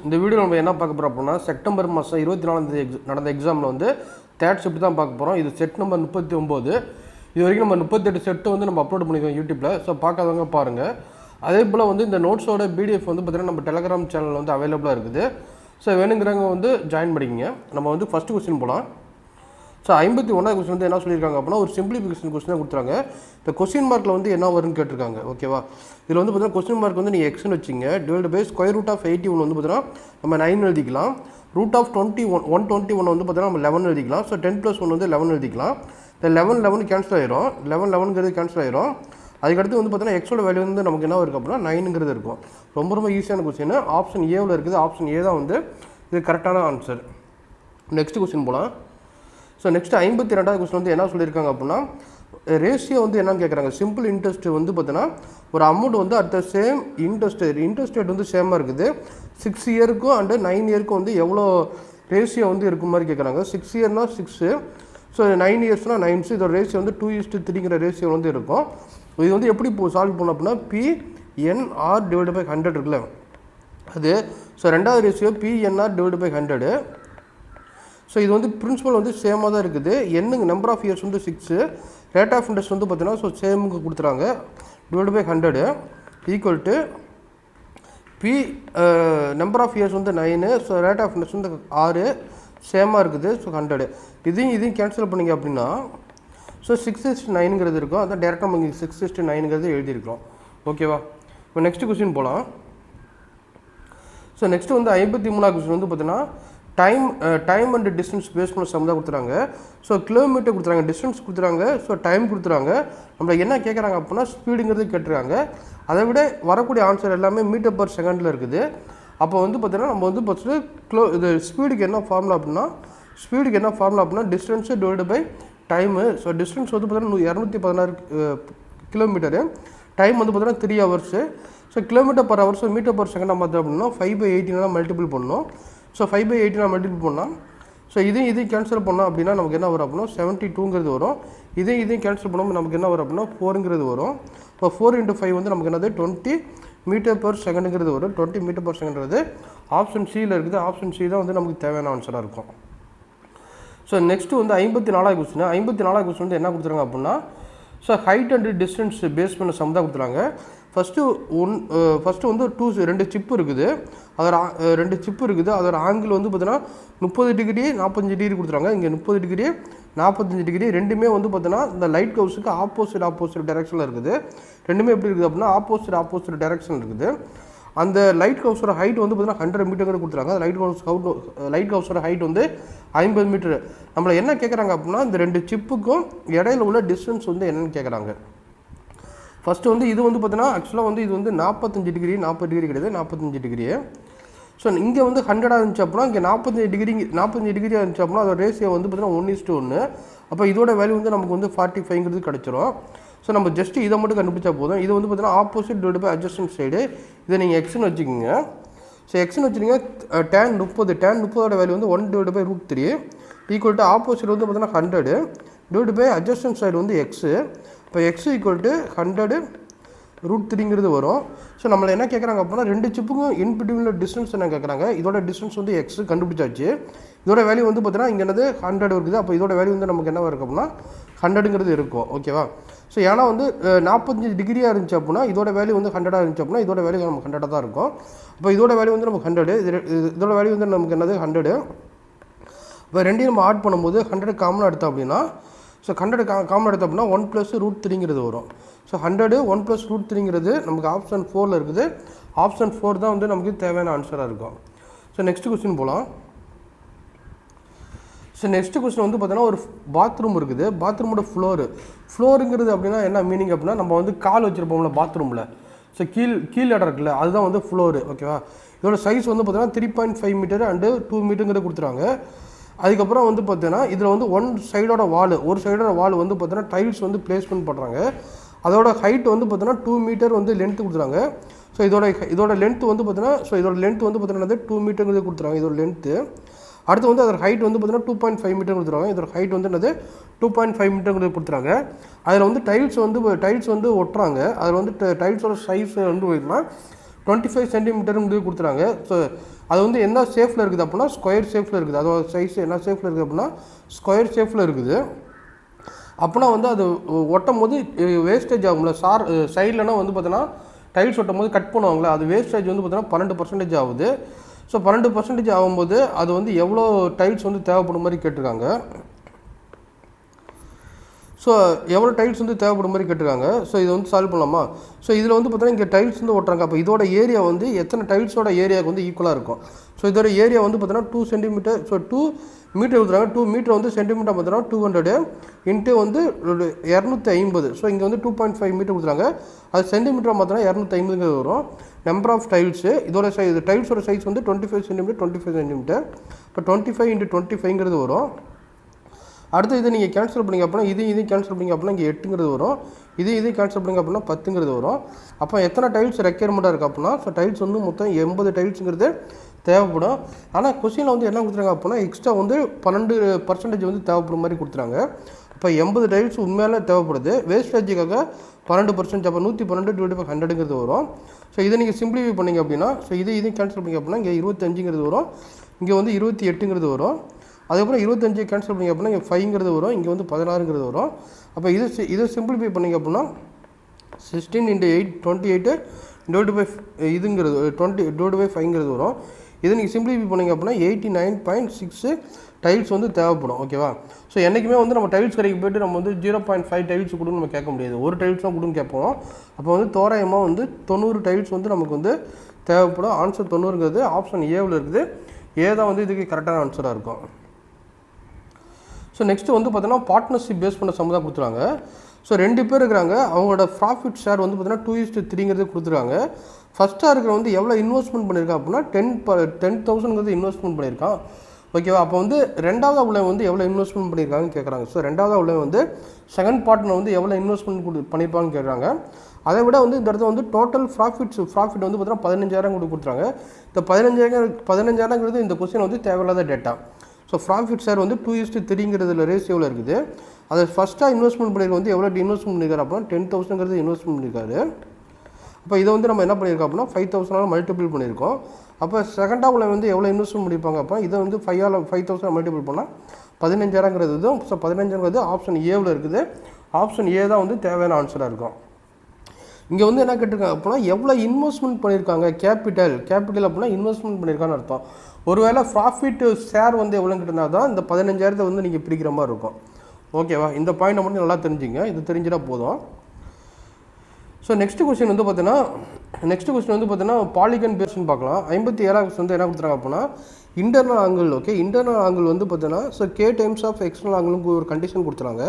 இந்த வீடியோ நம்ம என்ன பார்க்க போகிறோம் அப்படின்னா செப்டம்பர் மாதம் 24 நடந்த எக்ஸாமில் வந்து தேர்ட் ஷிஃப்ட் தான் பார்க்க போகிறோம். இது செட் நம்பர் 39. இது வரைக்கும் நம்ம 38 செட்டு வந்து நம்ம அப்லோட் பண்ணிக்கோம் யூடியூப்பில். ஸோ பார்க்காதவங்க பாருங்கள். அதே போல் வந்து இந்த நோட்ஸோட பிடிஎஃப் வந்து பார்த்திங்கன்னா நம்ம டெலகிராம் சேனலில் வந்து அவைலபிளாக இருக்குது. ஸோ வேணுங்கிறவங்க வந்து ஜாயின் பண்ணிக்கங்க. நம்ம வந்து ஃபஸ்ட்டு கொஸ்டின் போகலாம். ஸோ 51வது கொஸ்டின் வந்து என்ன சொல்லியிருக்காங்க அப்படின்னா ஒரு சிம்பிளிஃபிகேஷன் கொஸ்டினாக கொடுத்துறாங்க. இந்த கொஸ்டின் மார்க்கில் வந்து என்ன வரும்னு கேட்டிருக்காங்க. ஓகேவா, இதில் வந்து பார்த்தீங்கன்னா கொஸ்டின் மார்க் வந்து நீங்கள் எக்ஸ்னு வச்சிங்க. Divide by square root of 81 வந்து பார்த்தீங்கன்னா நம்ம 9 எழுதிக்கலாம். ரூட் ஆஃப் 121 வந்து பார்த்தீங்கன்னா நம்ம 11 எழுதிக்கலாம். ஸோ 10 + 1 வந்து 11 எழுதிக்கலாம். இந்த 11 கேன்சல் ஆயிரும். 11 கேன்சல் ஆயிரும். அதுக்கடுத்து வந்து பார்த்தீங்கன்னா எக்ஸோட வேல்யூ வந்து நமக்கு என்ன இருக்குது அப்படின்னா 9 இருக்கும். ரொம்ப ஈஸியான கொஸ்டின். ஆப்ஷன் ஏவில் இருக்குது. ஆப்ஷன் ஏ தான் வந்து இது கரெக்டான ஆன்சர். நெக்ஸ்ட் கொஸ்டின் போகலாம். ஸோ நெக்ஸ்ட் 52வது கொஸ்டின் வந்து என்ன சொல்லியிருக்காங்க அப்படின்னா ரேஷியோ வந்து என்னன்னு கேட்குறாங்க. சிம்பிள் இன்ட்ரெஸ்ட் வந்து பார்த்தீங்கன்னா ஒரு அமௌண்ட் வந்து at the same interest rate வந்து சேமாக இருக்குது. 6 இயருக்கும் அண்டு 9 இயருக்கும் வந்து எவ்வளோ ரேஷியோ வந்து இருக்கும் மாதிரி கேட்குறாங்க. 6 இயர்னா 6, ஸோ 9 இயர்ஸ்னால் 9. இதோட ரேஷியோ வந்து 2:3ங்கிற ரேஷியோ வந்து இருக்கும். இது வந்து எப்படி சால்வ் பண்ணோம் அப்படின்னா PNR டிவைட் பை 100 இருக்குல்ல அது. ஸோ ரெண்டாவது ratio PNR divide by 100. So இது வந்து பிரின்சிபல் வந்து சேமாக தான் இருக்குது. என்னங்க நம்பர் ஆஃப் இயர்ஸ் வந்து 6, ரேட் ஆஃப் இன்ட்ரெஸ்ட் வந்து பார்த்தீங்கன்னா ஸோ சேமுக்கு கொடுத்துறாங்க. Divide by 100 equal to number of years வந்து 9, ஸோ ரேட் ஆஃப் இன்ட்ரெஸ்ட் வந்து 6 சேமாக இருக்குது. ஸோ 100 இதையும் கேன்சல் பண்ணிங்க அப்படின்னா ஸோ 6:9ங்கிறது இருக்கும். அதான் டேரெக்டாக நம்ம இங்கே 6:9ங்கிறது எழுதியிருக்கிறோம். ஓகேவா, இப்போ நெக்ஸ்ட் கொஸ்டின் போகலாம். ஸோ நெக்ஸ்ட் வந்து 53வது கொஸ்டின் வந்து பார்த்தீங்கன்னா டைம் அண்ட் டிஸ்டன்ஸ் பேஸ் பண்ண சம் தான் கொடுத்துறாங்க. ஸோ கிலோமீட்டர் கொடுத்துறாங்க, டிஸ்டன்ஸ் கொடுத்துறாங்க, ஸோ டைம் கொடுத்துறாங்க. நம்மளை என்ன கேட்குறாங்க அப்படின்னா ஸ்பீடுங்கிறது கேட்டுருக்காங்க. அதை விட வரக்கூடிய ஆன்சர் எல்லாமே மீட்டர் பர் செகண்டில் இருக்குது. அப்போ வந்து பார்த்தீங்கன்னா நம்ம வந்து ஃபஸ்ட்டு இது ஸ்பீடுக்கு என்ன ஃபார்முலா அப்படின்னா distance divide by time. So distance வந்து பார்த்தீங்கன்னா 216 கிலோமீட்டரு. டைம் வந்து பார்த்தீங்கன்னா 3 hours. So kilometre per hours metre per செகண்டாக பார்த்தோம் அப்படின்னா 5/18 மல்டிபிள் பண்ணணும். ஸோ 5/18 மல்டிபிள் பண்ணால் ஸோ இதையும் கேன்சல் பண்ணோம் அப்படின்னா நமக்கு என்ன வரும் அப்படின்னா 72ங்கிறது வரும். இதையும் கேன்சல் பண்ணோம் நமக்கு என்ன வரும் அப்படின்னா 4ங்கிறது வரும். இப்போ 4 × 5 வந்து நமக்கு என்னது 20 மீட்டர் பர் செகண்டுங்கிறது வரும். 20 மீட்டர் பர் செகண்ட்றது ஆப்ஷன் சியில் இருக்குது. ஆப்ஷன் சி தான் வந்து நமக்கு தேவையான ஆன்சராக இருக்கும். ஸோ நெக்ஸ்ட்டு வந்து 54வது கொஸ்டின் வந்து என்ன கொடுத்துருங்க அப்படின்னா so height and distance base பண்ண சம் தான் கொடுத்துறாங்க. ஃபஸ்ட்டு வந்து 2 சிப்பு இருக்குது. அதோட 2 சிப்பு இருக்குது. அதோட ஆங்கிள் வந்து பார்த்தீங்கன்னா 30 டிகிரி 45 டிகிரி கொடுத்துறாங்க. இங்கே 30 டிகிரி 45 டிகிரி ரெண்டுமே வந்து பார்த்தீங்கன்னா இந்த லைட் ஹவுஸுக்கு ஆப்போசிட் டைரக்ஷனில் இருக்குது. ரெண்டுமே எப்படி இருக்குது அப்படின்னா ஆப்போசிட் டைரக்ஷன் இருக்குது. அந்த லைட் ஹவுஸோட ஹைட் வந்து பார்த்தீங்கன்னா 100 மீட்டர் கொடுத்துறாங்க. லைட் ஹவுஸோட ஹைட் வந்து 50 மீட்டரு. நம்மளை என்ன கேட்குறாங்க அப்படின்னா இந்த 2 சிப்புக்கும் இடையில உள்ள டிஸ்டன்ஸ் வந்து என்னென்னு கேட்குறாங்க. ஃபஸ்ட்டு வந்து இது வந்து பார்த்தீங்கன்னா ஆக்சுவலாக வந்து இது வந்து 45 டிகிரி 40 டிகிரி கிடையாது 45 டிகிரி. ஸோ இங்கே வந்து 100 இருந்துச்சு அப்படின்னா இங்கே 45 டிகிரி இருந்துச்சு அப்படின்னா அதோட ரேஷியோ வந்து பார்த்தீங்கன்னா 1:1. அப்போ இதோட வேல்யூ வந்து நமக்கு வந்து 45ங்கிறது கிடச்சிரும். ஸோ நம்ம ஜஸ்ட்டு இதை மட்டும் கண்டுபிடிச்சா போதும். இது வந்து பார்த்தீங்கன்னா opposite divide by adjacent side. இதை நீங்கள் எக்ஸ்னு வச்சுக்கோங்க. ஸோ எக்ஸ்னு வச்சுருங்க. tan 30 வேல்யூ வந்து 1 divide by √3 equal to opposite வந்து பார்த்தீங்கன்னா 100 டிவைட் பை அட்ஜஸ்டன்ட் சைடு வந்து எக்ஸு. இப்போ எக்ஸ் ஈக்குவல் டு 100 √3ங்கிறது வரும். ஸோ நம்மளை என்ன கேட்குறாங்க அப்படின்னா 2 சிப்புக்கும் இன்பிட்வீனில் டிஸ்டன்ஸ் என்ன கேட்குறாங்க. இதோட டிஸ்டன்ஸ் வந்து எக்ஸ் கண்டுபிடிச்சாச்சு. இதோட வேல்யூ வந்து பார்த்தீங்கன்னா இங்கே என்னது 100 இருக்குது. அப்போ இதோட வேல்யூ வந்து நமக்கு என்ன இருக்கும் அப்படின்னா 100ங்கிறது இருக்கும். ஓகேவா, ஸோ ஏன்னா வந்து 45 டிகிரியாக இருந்துச்சு அப்படின்னா இதோட வேல்யூ வந்து 100 இருந்துச்சு அப்படின்னா இதோட வேல்யூ நமக்கு 100 தான் இருக்கும். அப்போ இதோட வேல்யூ வந்து நமக்கு 100, இதோட வேல்யூ வந்து நமக்கு என்னது 100. இப்போ ரெண்டையும் நம்ம ஆட் பண்ணும்போது 100 காமனாக எடுத்தோம் அப்படின்னா ஸோ 100 காமன் எடுத்தோம் அப்படின்னா 1 + √3ங்கிறது வரும். ஸோ 100 1 + √3ங்கிறது நமக்கு ஆப்ஷன் 4ல் இருக்குது. ஆப்ஷன் 4 தான் வந்து நமக்கு தேவையான ஆன்சராக இருக்கும். ஸோ நெக்ஸ்ட் கொஸ்டின் போகலாம். ஸோ நெக்ஸ்ட் கொஸ்டின் வந்து பார்த்தீங்கன்னா ஒரு பாத்ரூம் இருக்குது. பாத்ரூமோட ஃப்ளோருங்கிறது அப்படின்னா என்ன மீனிங் அப்படின்னா நம்ம வந்து கால் வச்சுருப்போம்ல பாத்ரூமில். ஸோ கீழ் இடம் இருக்குல்ல அதுதான் வந்து ஃப்ளோரு. ஓகேவா, இதோட சைஸ் வந்து பார்த்தீங்கன்னா 3.5 மீட்டர் அண்டு 2 மீட்டருங்கிறது கொடுத்துறாங்க. அதுக்கப்புறம் வந்து பார்த்தீங்கன்னா இதில் வந்து ஒரு சைடோட வால் வந்து பார்த்தீங்கன்னா டைல்ஸ் வந்து பிளேஸ்மெண்ட் பண்ணுறாங்க. அதோட ஹைட் வந்து பார்த்தீங்கன்னா 2 மீட்டர் வந்து லென்த்து கொடுத்துறாங்க. ஸோ இதோட லென்த்து வந்து பார்த்தீங்கன்னா 2 மீட்டருங்கிறது கொடுத்துறாங்க. இதோட லென்த்து அடுத்து வந்து அதோட ஹைட் வந்து பார்த்தீங்கன்னா 2.5 மீட்டர் கொடுத்துருவாங்க. இதோட ஹைட் வந்து என்னது 2.5 மீட்டருங்கிறது கொடுத்துறாங்க. அதில் வந்து டைல்ஸ் வந்து ஒட்டுறாங்க. அதில் வந்து டைல்ஸோட சைஸ் வந்து பார்த்தீங்கன்னா 25 சென்டிமீட்டருங்கிறது கொடுத்துறாங்க. ஸோ அது வந்து என்ன ஷேப்பில் இருக்குது அப்படின்னா ஸ்கொயர் ஷேப்பில் இருக்குது. அதோட சைஸ் என்ன ஷேப்பில் இருக்குது அப்படின்னா ஸ்கொயர் ஷேப்பில் இருக்குது. அப்படின்னா வந்து அது ஒட்டும் போது வேஸ்டேஜ் ஆகும்ல. சைட்லனா வந்து பார்த்தீங்கன்னா டைல்ஸ் ஒட்டும் போது கட் பண்ணுவாங்களே, அது வேஸ்டேஜ் வந்து பார்த்தீங்கன்னா 12% ஆகுது. ஸோ 12% ஆகும்போது அது வந்து எவ்வளோ டைல்ஸ் வந்து தேவைப்படும் மாதிரி கேட்டிருக்காங்க. ஸோ எவ்வளோ டைல்ஸ் வந்து தேவைப்படும் மாதிரி கேட்டிருக்காங்க. ஸோ இதை வந்து சால்வ் பண்ணலாமா? ஸோ இதில் வந்து பார்த்தீங்கன்னா இங்கே டைல்ஸ் வந்து ஓட்டுறாங்க. அப்போ இதோட ஏரியா வந்து எத்தனை டைல்ஸோட ஏரியாவுக்கு வந்து ஈக்குவலாக இருக்கும். ஸோ இதோட ஏரியா வந்து பார்த்தீங்கன்னா 2 சென்டிமீட்டர். ஸோ 2 மீட்டர் கொடுத்துறாங்க. 2 மீட்டர் வந்து சென்டிமீட்டர் பார்த்தீங்கன்னா 200 இன்ட்டு வந்து 250. ஸோ இங்கே வந்து 2.5 மீட்டர் கொடுத்துறாங்க. அது சென்டிமீட்டர் பார்த்தோன்னா 250 வரும். நம்பர் ஆஃப் டைல்ஸு இதோட சைஸ் டைல்ஸோட சைஸ் வந்து 25 சென்டிமீட்டர் 25 சென்டிமீட்டர். இப்போ 25 × 25 வரும். அடுத்து இதை நீங்கள் கேன்சல் பண்ணிங்க அப்படின்னா இதையும் கேன்சல் பண்ணிங்க அப்படின்னா இங்கே 8 வரும். இதையும் கேன்சல் பண்ணிங்க அப்படின்னா 10 வரும். அப்போ எத்தனை டைல்ஸ் ரெக்யர்மெண்ட்டாக இருக்குது அப்படின்னா ஸோ டைல்ஸ் வந்து மொத்தம் 80 டைல்ஸுங்கிறது தேவைப்படும். ஆனால் கொஸ்டினில் வந்து என்ன கொடுத்துறாங்க அப்படின்னா எக்ஸ்ட்ரா வந்து 12% வந்து தேவைப்படும் மாதிரி கொடுத்துறாங்க. இப்போ 80 டைல்ஸ் உண்மையாலே தேவைப்படுது. வேஸ்டேஜுக்காக 12%. அப்போ 112 / 100 வரும். ஸோ இதை நீங்கள் சிம்பிளிஃபை பண்ணிங்க அப்படின்னா ஸோ இதையும் கேன்சல் பண்ணிங்க அப்படின்னா இங்கே 25 வரும். இங்கே வந்து 28 வரும். அதுக்கப்புறம் 25 கேன்சல் பண்ணிங்க அப்படின்னா இங்கே 5 வரும். இங்கே வந்து 16 வரும். அப்போ இதை சிம்பிளிஃபை பண்ணிங்க அப்படின்னா 16 × 8 28 இதுங்கிறது 20/5 வரும். இதை நீங்கள் சிம்பிளிஃபை பண்ணிங்க அப்படின்னா 89.6 டைல்ஸ் வந்து தேவைப்படும். ஓகேவா? ஸோ என்றைக்குமே வந்து நம்ம டைல்ஸ் கடைக்கு போய்ட்டு நம்ம வந்து 0.5 டைல்ஸ் கொடுன்னு நம்ம கேட்க முடியாது. ஒரு டைல்ஸ் தான் கொடுன்னு கேட்போம். அப்போ வந்து தோராயமாக வந்து 90 டைல்ஸ் வந்து நமக்கு வந்து தேவைப்படும். ஆன்சர் 90ங்கிறது ஆப்ஷன் ஏவில் இருக்குது. ஏ தான் வந்து இதுக்கு கரெக்டான ஆன்சராக இருக்கும். ஸோ நெக்ஸ்ட்டு வந்து பார்த்தீங்கன்னா பார்ட்னர்ஷிப் பேஸ் பண்ண சம்மந்தம் கொடுத்துருவாங்க. ஸோ 2 பேர் இருக்கிறாங்க. அவங்களோட ப்ராஃபிட் ஷேர் வந்து பார்த்தீங்கன்னா 2:3 கொடுத்துருக்காங்க. ஃபஸ்ட்டாக இருக்கிற வந்து எவ்வளோ இன்வெஸ்ட்மெண்ட் பண்ணியிருக்கான் அப்படின்னா 10,000 இன்வெஸ்ட்மெண்ட் பண்ணியிருக்கான். ஓகேவா? அப்போ வந்து ரெண்டாவது உள்ளவன் வந்து எவ்வளோ இன்வெஸ்ட்மெண்ட் பண்ணியிருக்காங்கன்னு கேட்குறாங்க. ஸோ ரெண்டாவது உள்ளவன் வந்து செகண்ட் பார்ட்னர் வந்து எவ்வளோ இன்வெஸ்ட்மெண்ட் பண்ணியிருப்பாங்கன்னு கேட்குறாங்க. அதை விட வந்து இந்த இடத்துல வந்து டோட்டல் ப்ராஃபிட் வந்து பார்த்தீங்கன்னா 15,000 கொடுத்துறாங்க. இந்த 15,000ங்கிறது இந்த கொஸ்டின் வந்து தேவையில்லாத டேட்டா. ஸோ ப்ராஃபிட் ஷேர் வந்து 2:3 ரேஷியோவில் இருக்குது. அதை ஃபஸ்ட்டாக இன்வெஸ்ட்மெண்ட் பண்ணியிருக்க வந்து எவ்வளோ இன்வெஸ்ட்மெண்ட் பண்ணியிருக்காரு அப்படின்னா 10,000 இன்வெஸ்ட்மெண்ட் பண்ணியிருக்காரு. அப்போ இதை வந்து நம்ம என்ன பண்ணியிருக்கோம் அப்படின்னா 5,000 மல்டிபிள் பண்ணியிருக்கோம். அப்போ செகண்டாக உள்ள வந்து எவ்வளோ இன்வெஸ்ட்மெண்ட் பண்ணியிருப்பாங்க அப்போ இதை வந்து 5,000 மல்டிபிள் பண்ணால் 15,000ங்கிறது இதுவும். ஸோ 15,000ங்கிறது ஆப்ஷன் ஏவில் இருக்குது. ஆப்ஷன் ஏ தான் வந்து தேவையான ஆன்சராக இருக்கும். இங்கே வந்து என்ன கேட்டிருக்காங்க அப்படின்னா எவ்வளோ இன்வெஸ்ட்மெண்ட் பண்ணியிருக்காங்க. கேபிட்டல் அப்படின்னா இன்வெஸ்ட்மெண்ட் பண்ணியிருக்கான்னு அர்த்தம். ஒருவேளை ப்ராஃபிட் ஷேர் வந்து எவ்வளோன்னு கேட்டிருந்தா தான் இந்த 15,000 வந்து நீங்கள் பிரிக்கிற மாதிரி இருக்கும். ஓகேவா? இந்த பாயிண்ட்டை மட்டும் நல்லா தெரிஞ்சுங்க. இது தெரிஞ்சிட்டா போதும். ஸோ நெக்ஸ்ட் கொஸ்டின் வந்து பார்த்தீங்கன்னா பாலிகன் பேஸ்ன்னு பார்க்கலாம். 57வது கொஸ்டின் வந்து என்ன கொடுத்துறாங்க அப்படின்னா internal angle. Okay, internal angle வந்து பார்த்தீங்கன்னா so k times of external ஆங்கிளுக்கு ஒரு கண்டிஷன் கொடுத்துறாங்க.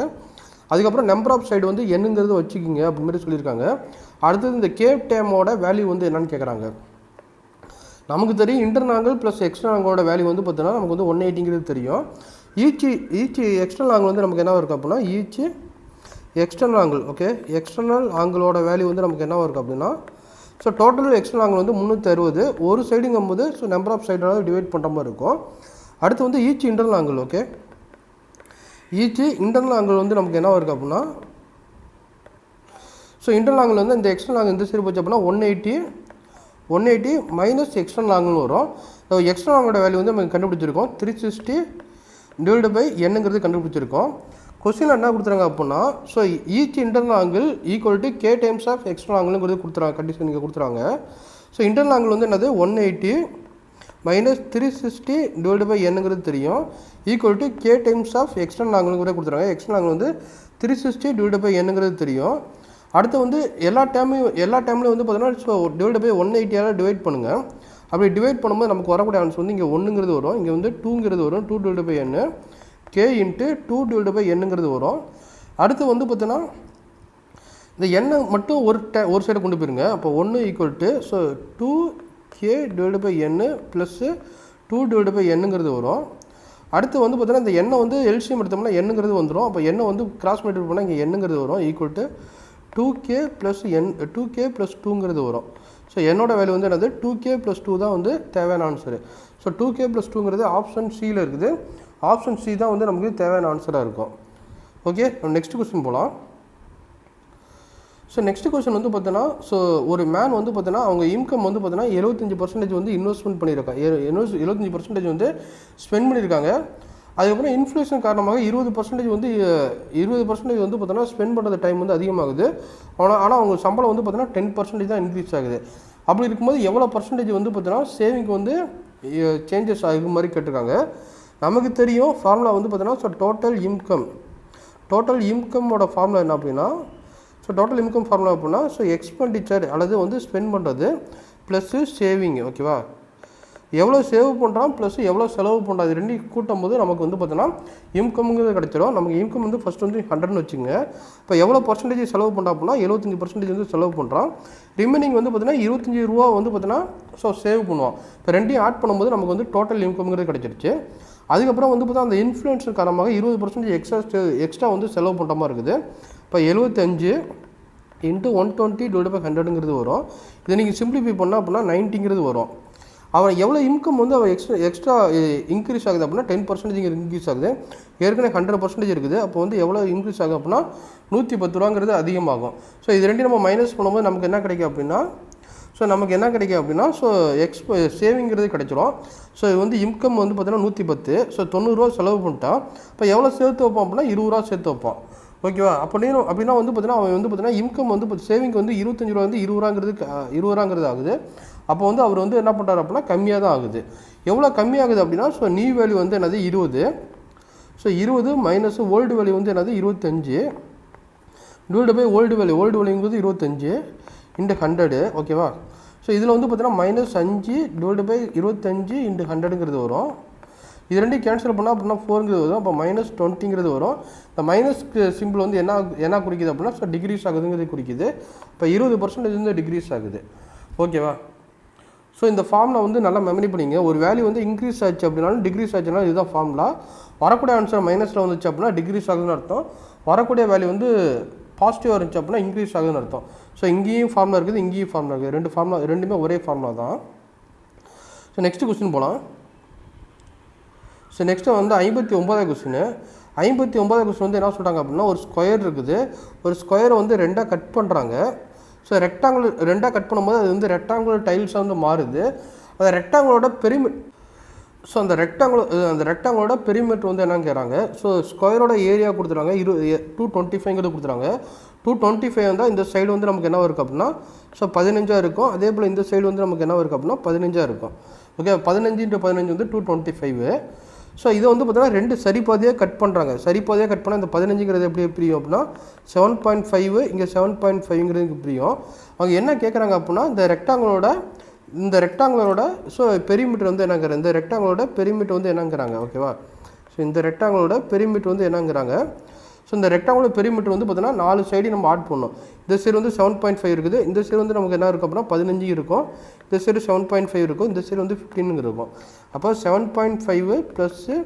அதுக்கப்புறம் நம்பர் ஆஃப் சைடு வந்து என்னங்கிறது வச்சுக்கிங்க அப்படி மாதிரி சொல்லியிருக்காங்க. அடுத்தது இந்த கே டேமோட வேல்யூ வந்து என்னன்னு கேட்குறாங்க. நமக்கு தெரியும் இன்டர்னல் ஆங்கிள் ப்ளஸ் எக்ஸ்டர்னல் ஆங்கிளோட வேல்யூ வந்து பார்த்தீங்கன்னா நமக்கு வந்து 180 தெரியும். ஈச் எக்ஸ்டர்னல் ஆங்கிள் வந்து நமக்கு என்ன இருக்குது அப்படின்னா each external angle. Okay, external ஆங்கிளோட வேல்யூ வந்து நமக்கு என்ன இருக்குது அப்படின்னா ஸோ டோட்டல் எக்ஸ்டர்னல் ஆங்கிள் வந்து 360. ஒரு சைடுங்கும் போது ஸோ நம்பர் ஆஃப் சைடோட டிவைட் பண்ணுற மாதிரி இருக்கும். அடுத்து வந்து each internal angle. Okay, each internal angle வந்து நமக்கு என்ன இருக்குது அப்படின்னா ஸோ இன்டர்னல் ஆங்கிள் வந்து இந்த எக்ஸ்டர்னல் ஆங்கிள் இந்த சைடு போச்சு அப்படின்னா 180 மைனஸ் எக்ஸ்டர்னல் ஆங்கிள்னு வரும். ஸோ எக்ஸ்டர்னல் ஆங்கிளோட வேல்யூ வந்து நமக்கு கண்டுபிடிச்சிருக்கோம் 360 / என்னங்கிறது கண்டுபிடிச்சிருக்கோம். கொஸ்டினில் என்ன கொடுத்துறாங்க அப்படின்னா so each internal angle equal to k times of external ஆங்கிள்ங்கிறது கொடுத்துறாங்க. கண்டிஷன் இங்கே கொடுத்துறாங்க. ஸோ இன்டர்னல் ஆங்கிள் வந்து என்னது 180 மைனஸ் 360 / என்னங்கிறது தெரியும் equal to k times of external ஆங்கிள்ங்கிறத கொடுத்துறாங்க. எக்ஸ்டர்னல் ஆங்கிள் வந்து 360 / என்னங்கிறது தெரியும். அடுத்து வந்து எல்லா டைம்லையும் வந்து பார்த்தீங்கன்னா ஸோ /180 டிவைட் பண்ணுங்கள். அப்படி டிவைட் பண்ணும்போது நமக்கு வரக்கூடிய ஆன்சர் வந்து இங்கே 1ங்கிறது வரும். இங்கே வந்து 2ங்கிறது வரும். 2 / n k × 2 / என்னங்கிறது வரும். அடுத்து வந்து பார்த்தீங்கன்னா இந்த எண்ணை மட்டும் ஒரு சைடு கொண்டு போயிருங்க. அப்போ 1 equal to so 2k / n plus 2 / என்னங்கிறது வரும். அடுத்து வந்து பார்த்தீங்கன்னா இந்த எண்ணை வந்து எல்சிஎம் எடுத்தோம்னா என்னங்கிறது வந்துடும். அப்போ எண்ணை வந்து கிராஸ் மல்டிபிள் பண்ணால் இங்கே என்னங்கிறது வரும் ஈக்குவல் டு 2k + 2ங்கிறது வரும். ஸோ என்னோட வேல்யூ வந்து என்னது 2k + 2 தான் வந்து தேவையான ஆன்சரு. ஸோ 2k + 2ங்கிறது ஆப்ஷன் சியில் இருக்குது. ஆப்ஷன் சி தான் வந்து நமக்கு தேவையான ஆன்சராக இருக்கும். ஓகே, நெக்ஸ்ட் கொஸ்டின் போகலாம். ஸோ நெக்ஸ்ட் கொஸ்டின் வந்து பார்த்தீங்கன்னா ஸோ ஒரு மேன் வந்து பார்த்தீங்கன்னா அவங்க இன்கம் வந்து பார்த்தீங்கன்னா 75% வந்து இன்வெஸ்ட்மெண்ட் பண்ணியிருக்காங்க, 75% வந்து ஸ்பெண்ட் பண்ணியிருக்காங்க. அதுக்கப்புறம் இன்ஃப்ளேஷன் காரணமாக 20% வந்து 20% வந்து பார்த்தீங்கன்னா ஸ்பெண்ட் பண்ணுற டைம் வந்து அதிகமாகுது. ஆனால் அவங்க சம்பளம் வந்து பார்த்தீங்கன்னா 10% தான் இன்க்ரீஸ் ஆகுது. அப்படி இருக்கும்போது எவ்வளோ பர்சன்டேஜ் வந்து பார்த்தீங்கன்னா சேவிங் வந்து சேஞ்சஸ் ஆகும் மாதிரி கேட்டிருக்காங்க. நமக்கு தெரியும் ஃபார்முலா வந்து பார்த்தீங்கன்னா ஸோ டோட்டல் இன்கம்மோட ஃபார்முலா என்ன அப்படின்னா ஸோ டோட்டல் இன்கம் ஃபார்முலா அப்படின்னா ஸோ எக்ஸ்பெண்டிச்சர் அல்லது வந்து ஸ்பெண்ட் பண்ணுறது ப்ளஸ்ஸு சேவிங். ஓகேவா, எவ்வளோ சேவ் பண்ணுறான் ப்ளஸ் எவ்வளோ செலவு பண்ணுறோம் அது ரெண்டையும் கூட்டும் போது நமக்கு வந்து பார்த்தோன்னா இன்கம்ங்கிறது கிடைச்சிடும். நமக்கு இன்கம் வந்து ஃபஸ்ட் வந்து 100ன்னு வச்சுங்க. இப்போ எவ்வளோ பர்சன்டேஜ் செலவு பண்ணுறா அப்படின்னா 75% வந்து செலவு பண்ணுறான். ரிமைனிங் வந்து பார்த்தீங்கன்னா 25 ரூபா வந்து பார்த்தீங்கன்னா ஸோ சேவ் பண்ணுவோம். இப்போ ரெண்டையும் ஆட் பண்ணும்போது நமக்கு வந்து டோட்டல் இன்கம்ங்கிறது கிடைச்சிருச்சு. அதுக்கப்புறம் வந்து பார்த்தா அந்த இன்ஃப்ளூயன்ஸர் காரணமாக 20% எக்ஸ்ட்ரா வந்து செலவு பண்ணுற மாதிரி இருக்குது. இப்போ 75 × 120/100ங்கிறது வரும். இதை நீங்கள் சிம்பிளிஃபை பண்ணால் அப்படின்னா 90ங்கிறது வரும். அவன் எவ்வளோ இன்கம் வந்து அவன் எக்ஸ்ட்ரா இன்க்ரீஸ் ஆகுது அப்படின்னா 10% இன்க்ரீஸ் ஆகுது. ஏற்கனவே 100% இருக்குது. அப்போ வந்து எவ்வளோ இன்க்ரீஸ் ஆகும் அப்படின்னா 110 ரூபாங்கிறது அதிகமாகும். ஸோ இது ரெண்டையும் நம்ம மைனஸ் பண்ணும்போது நமக்கு என்ன கிடைக்கும் அப்படின்னா ஸோ சேவிங்கிறது கிடைச்சிரும். ஸோ இது வந்து இன்கம் வந்து பார்த்தீங்கன்னா 110. ஸோ 90 ரூபா செலவு பண்ணிட்டான். இப்போ எவ்வளோ சேர்த்து வைப்பான் அப்படின்னா 20 ரூபா சேர்த்து வைப்பான். ஓகேவா, அப்படின்னா வந்து பார்த்தீங்கன்னா அவன் வந்து பார்த்தீங்கன்னா இன்கம் வந்து சேவிங் வந்து 25 ரூபா வந்து 20 ரூபாங்கிறது ஆகுது. அப்போ வந்து அவர் வந்து என்ன பண்ணுறாரு அப்படின்னா கம்மியாக தான் ஆகுது. எவ்வளோ கம்மியாகுது அப்படின்னா ஸோ நியூ வேல்யூ வந்து என்னது 20. ஸோ 20 மைனஸ் ஓல்டு வேல்யூ வந்து என்னது 25 டிவைடு பை ஓல்டு வேல்யூங்கிறது 25 × 100. ஓகேவா, ஸோ இதில் வந்து பார்த்தீங்கன்னா -5 டிவைடு பை 25 × 100ங்கிறது வரும். இது ரெண்டையும் கேன்சல் பண்ணால் அப்படின்னா 4ங்கிறது வரும். அப்போ -20ங்கிறது வரும். இந்த மைனஸ் சிம்பிள் வந்து என்ன குறிக்குது அப்படின்னா ஸோ டிக்ரீஸ் ஆகுதுங்கிறது குறிக்குது. இப்போ 20% வந்து டிக்ரீஸ் ஆகுது. ஓகேவா, ஸோ இந்த ஃபார்முலா வந்து நல்லா மெமரி பண்ணிங்க. ஒரு வேல்யூ வந்து இன்க்ரீஸ் ஆச்சு அப்படின்னாலும் டிக்ரீஸ் ஆச்சுனாலும் இதுதான் ஃபார்முலா. வரக்கூடிய ஆன்சர் மைனஸில் வந்துச்சு அப்படின்னா டிக்ரீஸ் ஆகுதுன்னு அர்த்தம். வரக்கூடிய வேல்யூ வந்து பாசிட்டிவாக இருந்துச்சு அப்படின்னா இன்க்ரீஸ் ஆகுதுன்னு அர்த்தம். ஸோ இங்கேயும் ஃபார்முலா இருக்குது, இங்கேயும் ஃபார்முலா இருக்குது. ரெண்டுமே ஒரே ஃபார்முலா தான். ஸோ நெக்ஸ்ட் கொஸ்டின் போகலாம். ஸோ நெக்ஸ்ட்டு வந்து 59வது கொஸ்டின். 59வது கொஸ்டின் வந்து என்ன சொல்கிறாங்க அப்படின்னா ஒரு ஸ்கொயர் இருக்குது. ஒரு ஸ்கொயரை வந்து 2ஆக கட் பண்ணுறாங்க. ஸோ ரெக்டாங்கிள் 2ஆக கட் பண்ணும்போது அது வந்து ரெக்டாங்குலர் டைல்ஸாக வந்து மாறுது. அந்த ரெக்டாங்கிளோட அந்த ரெக்டாங்கிளோட பெரிமீட்டர் வந்து என்னன்னு கேட்குறாங்க. ஸோ ஸ்கொயரோட ஏரியா கொடுத்துறாங்க 225ங்கிறது கொடுத்துறாங்க. 225 வந்தால் இந்த சைடு வந்து நமக்கு என்ன இருக்குது அப்படின்னா ஸோ 15 இருக்கும். அதே போல் இந்த சைடு வந்து நமக்கு என்ன இருக்குது அப்படின்னா 15 இருக்கும். ஓகே, 15 × 15 வந்து 225. ஸோ இதை வந்து பார்த்தீங்கன்னா 2 சரிபாதையாக கட் பண்ணுறாங்க. சரிபாதையாக கட் பண்ணால் இந்த 15ங்கிறது எப்படி பிரியும் அப்படின்னா 7.5 இங்கே 7.5ங்கிறது பிரியும். அவங்க என்ன கேட்குறாங்க அப்படின்னா இந்த ரெக்டாங்குலரோட ஸோ பெரிமீட்டர் வந்து என்னங்கிறாங்க. இந்த ரெக்டாங்குலரோட பெரிமீட்டர் வந்து என்னங்கிறாங்க. ஓகேவா, ஸோ இந்த ரெக்டாங்குலரோட பெரிமீட்டர் வந்து என்னங்கிறாங்க. ஸோ இந்த ரெக்டாங்குலர் பெரிமீட்டர் வந்து பார்த்தீங்கன்னா 4 சைடு நம்ம ஆட் பண்ணணும். இந்த சைடு வந்து 7.5 இருக்குது. இந்த சைடு வந்து நமக்கு என்ன இருக்கும் அப்படின்னா 15 இருக்கும். இந்த சைடு 7.5 இருக்கும். இந்த சைடு வந்து 15 இருக்கும். அப்போ 7.5 +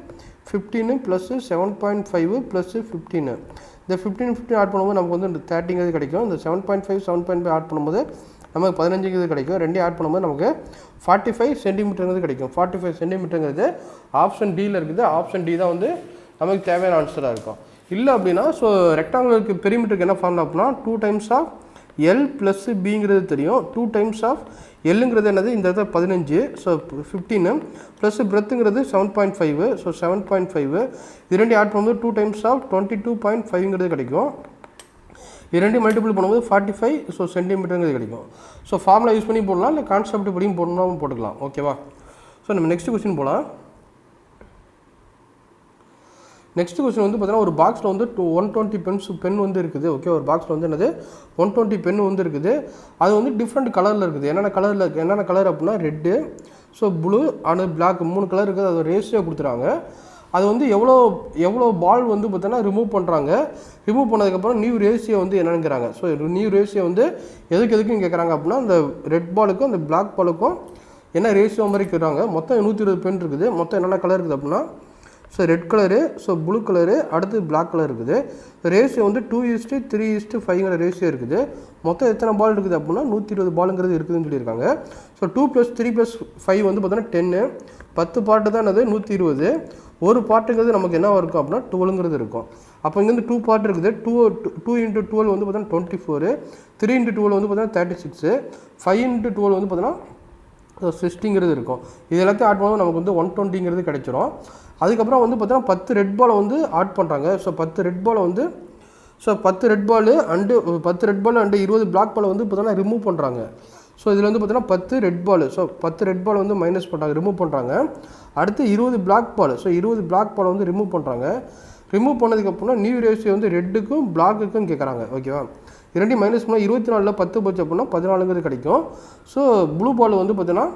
15 + 7.5 + 15. இந்த 15 ஆட் பண்ணும்போது நமக்கு வந்து 30ங்கிறது கிடைக்கும். இந்த 7.5 ஆட் பண்ணும்போது நமக்கு 15ங்கிறது கிடைக்கும். ரெண்டையும் ஆட் பண்ணும்போது நமக்கு 45 சென்டிமீட்டருங்கிறது கிடைக்கும். 45 சென்டிமீட்டருங்கிறது ஆப்ஷன் டியில் இருக்குது. ஆப்ஷன் டி தான் வந்து நமக்கு தேவையான ஆன்சராக இருக்கும். இல்லை அப்படின்னா ஸோ ரெக்டாங்குலருக்கு பெரிமீட்டருக்கு என்ன ஃபார்முலா அப்படின்னா 2 டைம்ஸ் ஆஃப் L + Bங்கிறது தெரியும். 2 டைம்ஸ் ஆஃப் Lங்கிறது என்னது இந்த இடத்துல 15. So 15 plus பிரெத்துங்கிறது 7.5. ஸோ 7.5 இது ரெண்டையும் ஆட் பண்ணும்போது 2 டைம்ஸ் ஆஃப் 22.5ங்கிறது கிடைக்கும். இது ரெண்டையும் மல்டிபிள் பண்ணும்போது 45 ஸோ சென்டிமீட்டருங்கிறது கிடைக்கும். ஸோ ஃபார்முலா யூஸ் பண்ணி போடலாம், இல்லை கான்செப்ட் படியும் போடணும் போட்டுக்கலாம். ஓகேவா, ஸோ நம்ம நெக்ஸ்ட் கொஸ்டின் போகலாம். நெக்ஸ்ட் கொஸ்டின் வந்து பார்த்தீங்கன்னா ஒரு பாக்ஸில் வந்து 120 பென் வந்து இருக்குது. ஓகே, ஒரு பாக்ஸில் வந்து என்னது 120 பென் வந்து இருக்குது. அது வந்து டிஃப்ரெண்ட் கலரில் இருக்குது. என்னென்ன கலர் அப்படின்னா red, so blue and black 3 colour இருக்குது. அது ரேஷியோ கொடுத்துறாங்க. அது வந்து எவ்வளோ பால் வந்து பார்த்தீங்கன்னா ரிமூவ் பண்ணுறாங்க. ரிமூவ் பண்ணதுக்கப்புறம் நியூ ரேஷியோ வந்து என்னங்கிறாங்க. ஸோ நியூ ரேஷியோ வந்து எதுக்கும் கேட்குறாங்க அப்படின்னா அந்த ரெட் பாலுக்கும் அந்த பிளாக் பாலுக்கும் என்ன ரேஷியோ மாதிரி கேட்குறாங்க. மொத்தம் 120 பென் இருக்குது. மொத்தம் என்னென்ன கலர் இருக்குது அப்படின்னா so red colour, so blue colour, அடுத்து பிளாக் கலர் இருக்குது. ரேஷியோ வந்து 2:3:5ங்கிற ரேஷியோ இருக்குது. மொத்தம் எத்தனை பால் இருக்குது அப்படின்னா 120 பாலுங்கிறது இருக்குதுன்னு சொல்லியிருக்காங்க. ஸோ 2 + 3 + 5 வந்து பார்த்தீங்கன்னா 10. 10 பார்ட்டு தான் அது 120. ஒரு பார்ட்டுங்கிறது நமக்கு என்ன இருக்கும் அப்படின்னா 12ங்கிறது இருக்கும். அப்போ இங்கேருந்து 2 பார்ட் இருக்குது. 2 × 12 வந்து பார்த்தீங்கன்னா 24, 3 × 12 வந்து பார்த்தீங்கன்னா 36, 5 × 12 வந்து பார்த்தீங்கன்னா 60ங்கிறது இருக்கும். இது எல்லாத்தையும் ஆட் பண்ணும்போது நமக்கு வந்து 120ங்கிறது கிடைச்சிரும். அதுக்கப்புறம் வந்து பார்த்தீங்கன்னா 10 ரெட் பாலை வந்து ஆட் பண்ணுறாங்க. ஸோ 10 ரெட் பாலை வந்து 10 ரெட் பால் அண்டு 20 பிளாக் பாலை வந்து பார்த்தீங்கன்னா ரிமூவ் பண்ணுறாங்க. ஸோ இதில் வந்து பார்த்தீங்கன்னா 10 red ball, so 10 red ball வந்து மைனஸ் பண்ணுறாங்க, ரிமூவ் பண்ணுறாங்க. அடுத்து 20 black ball, so 20 black ball வந்து ரிமூவ் பண்ணுறாங்க. ரிமூவ் பண்ணதுக்கப்புறம் நியூ ரேஷியோ வந்து ரெட்டுக்கும் பிளாக்குக்கும் கேட்குறாங்க. ஓகேவா, இரண்டையும் மைனஸ் பண்ணால் 24ல் 10 போச்சு அப்படின்னா 14ங்கிறது கிடைக்கும். ஸோ ப்ளூ பால் வந்து பார்த்தீங்கன்னா